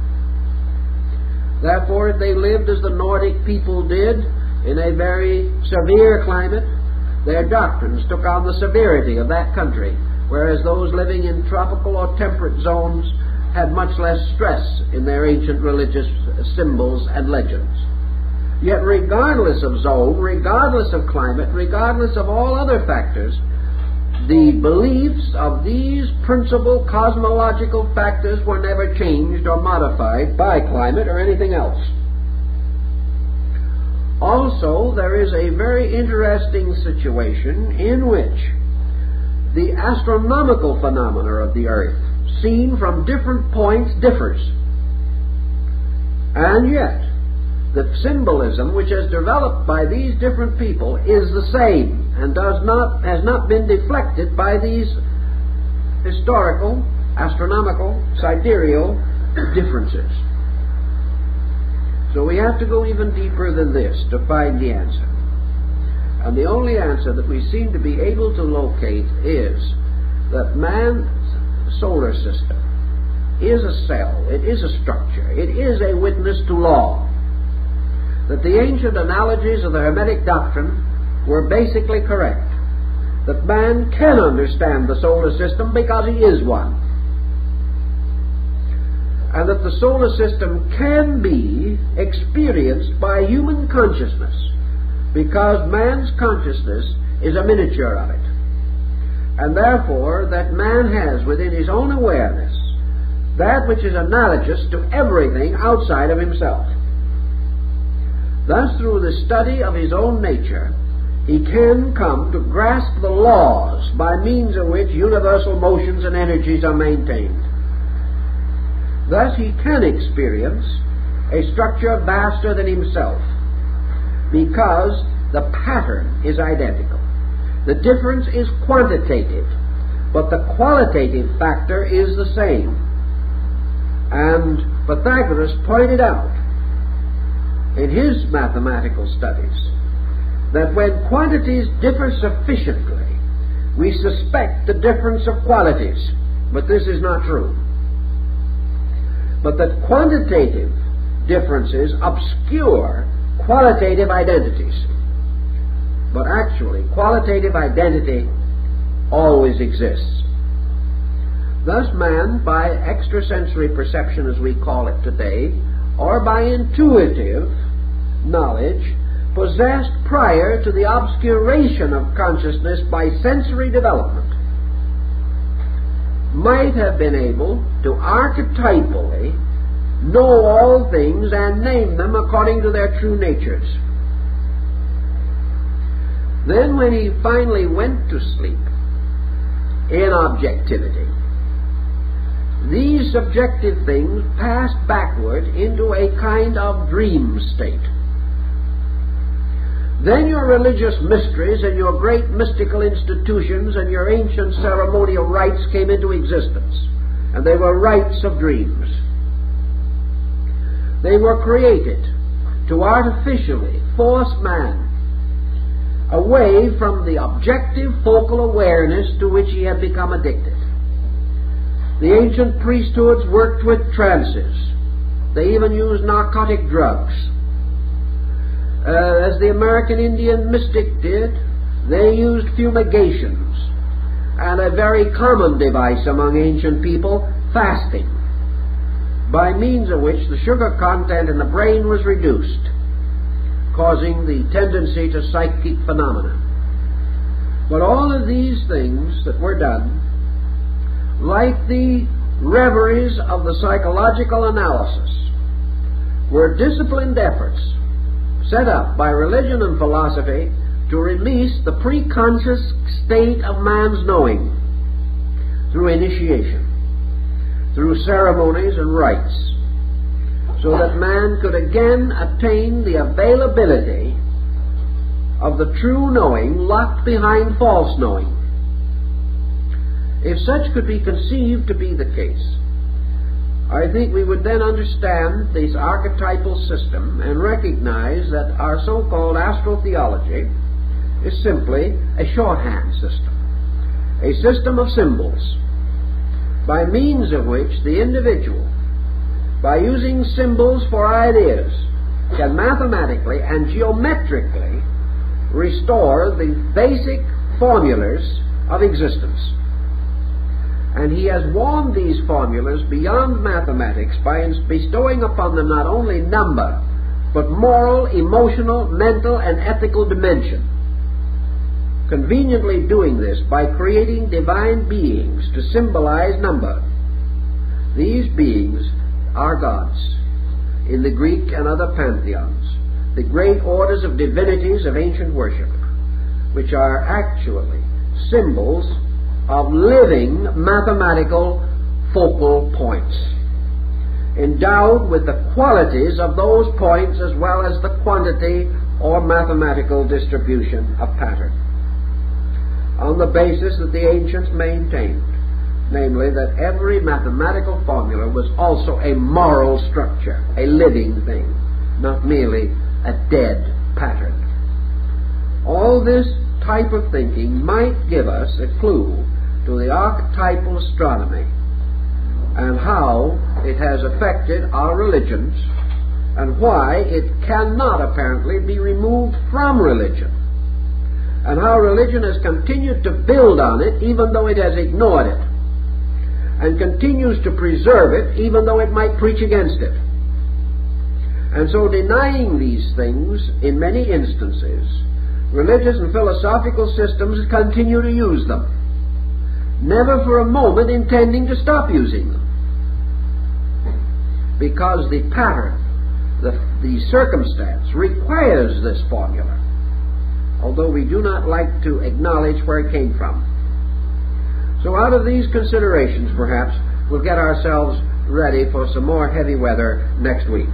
Therefore, if they lived as the Nordic people did in a very severe climate, their doctrines took on the severity of that country, whereas those living in tropical or temperate zones had much less stress in their ancient religious symbols and legends. Yet regardless of zone, regardless of climate, regardless of all other factors, the beliefs of these principal cosmological factors were never changed or modified by climate or anything else. Also, there is a very interesting situation in which the astronomical phenomena of the earth, seen from different points, differs. And yet, the symbolism which has developed by these different people is the same and has not been deflected by these historical, astronomical, sidereal differences. So we have to go even deeper than this to find the answer. And the only answer that we seem to be able to locate is that man's solar system is a cell, it is a structure, it is a witness to law. That the ancient analogies of the Hermetic doctrine were basically correct. That man can understand the solar system because he is one. And that the solar system can be experienced by human consciousness because man's consciousness is a miniature of it. And therefore that man has within his own awareness that which is analogous to everything outside of himself. Thus, through the study of his own nature, he can come to grasp the laws by means of which universal motions and energies are maintained. Thus, he can experience a structure vaster than himself, because the pattern is identical. The difference is quantitative, but the qualitative factor is the same. And Pythagoras pointed out in his mathematical studies that when quantities differ sufficiently, we suspect the difference of qualities, but this is not true. But that quantitative differences obscure qualitative identities. But actually, qualitative identity always exists. Thus man, by extrasensory perception as we call it today, or by intuitive knowledge, possessed prior to the obscuration of consciousness by sensory development, might have been able to archetypally know all things and name them according to their true natures. Then when he finally went to sleep in objectivity, these subjective things passed backward into a kind of dream state. Then your religious mysteries and your great mystical institutions and your ancient ceremonial rites came into existence, and they were rites of dreams. They were created to artificially force man away from the objective focal awareness to which he had become addicted. The ancient priesthoods worked with trances. They even used narcotic drugs as the American Indian mystic did, they used fumigations, and a very common device among ancient people, fasting, by means of which the sugar content in the brain was reduced, causing the tendency to psychic phenomena. But all of these things that were done, like the reveries of the psychological analysis, were disciplined efforts set up by religion and philosophy to release the preconscious state of man's knowing through initiation, through ceremonies and rites, so that man could again attain the availability of the true knowing locked behind false knowing. If such could be conceived to be the case, I think we would then understand this archetypal system and recognize that our so-called astral theology is simply a shorthand system, a system of symbols, by means of which the individual, by using symbols for ideas, can mathematically and geometrically restore the basic formulas of existence. And he has warmed these formulas beyond mathematics by bestowing upon them not only number, but moral, emotional, mental, and ethical dimension, conveniently doing this by creating divine beings to symbolize number. These beings are gods in the Greek and other pantheons, the great orders of divinities of ancient worship, which are actually symbols of living mathematical focal points, endowed with the qualities of those points as well as the quantity or mathematical distribution of pattern, on the basis that the ancients maintained, namely that every mathematical formula was also a moral structure, a living thing, not merely a dead pattern. All this type of thinking might give us a clue to the archetypal astronomy and how it has affected our religions and why it cannot apparently be removed from religion, and how religion has continued to build on it even though it has ignored it, and continues to preserve it even though it might preach against it. And so, denying these things in many instances, religious and philosophical systems continue to use them, never for a moment intending to stop using them, because the pattern, the circumstance requires this formula, although we do not like to acknowledge where it came from. So out of these considerations, perhaps, we'll get ourselves ready for some more heavy weather next week.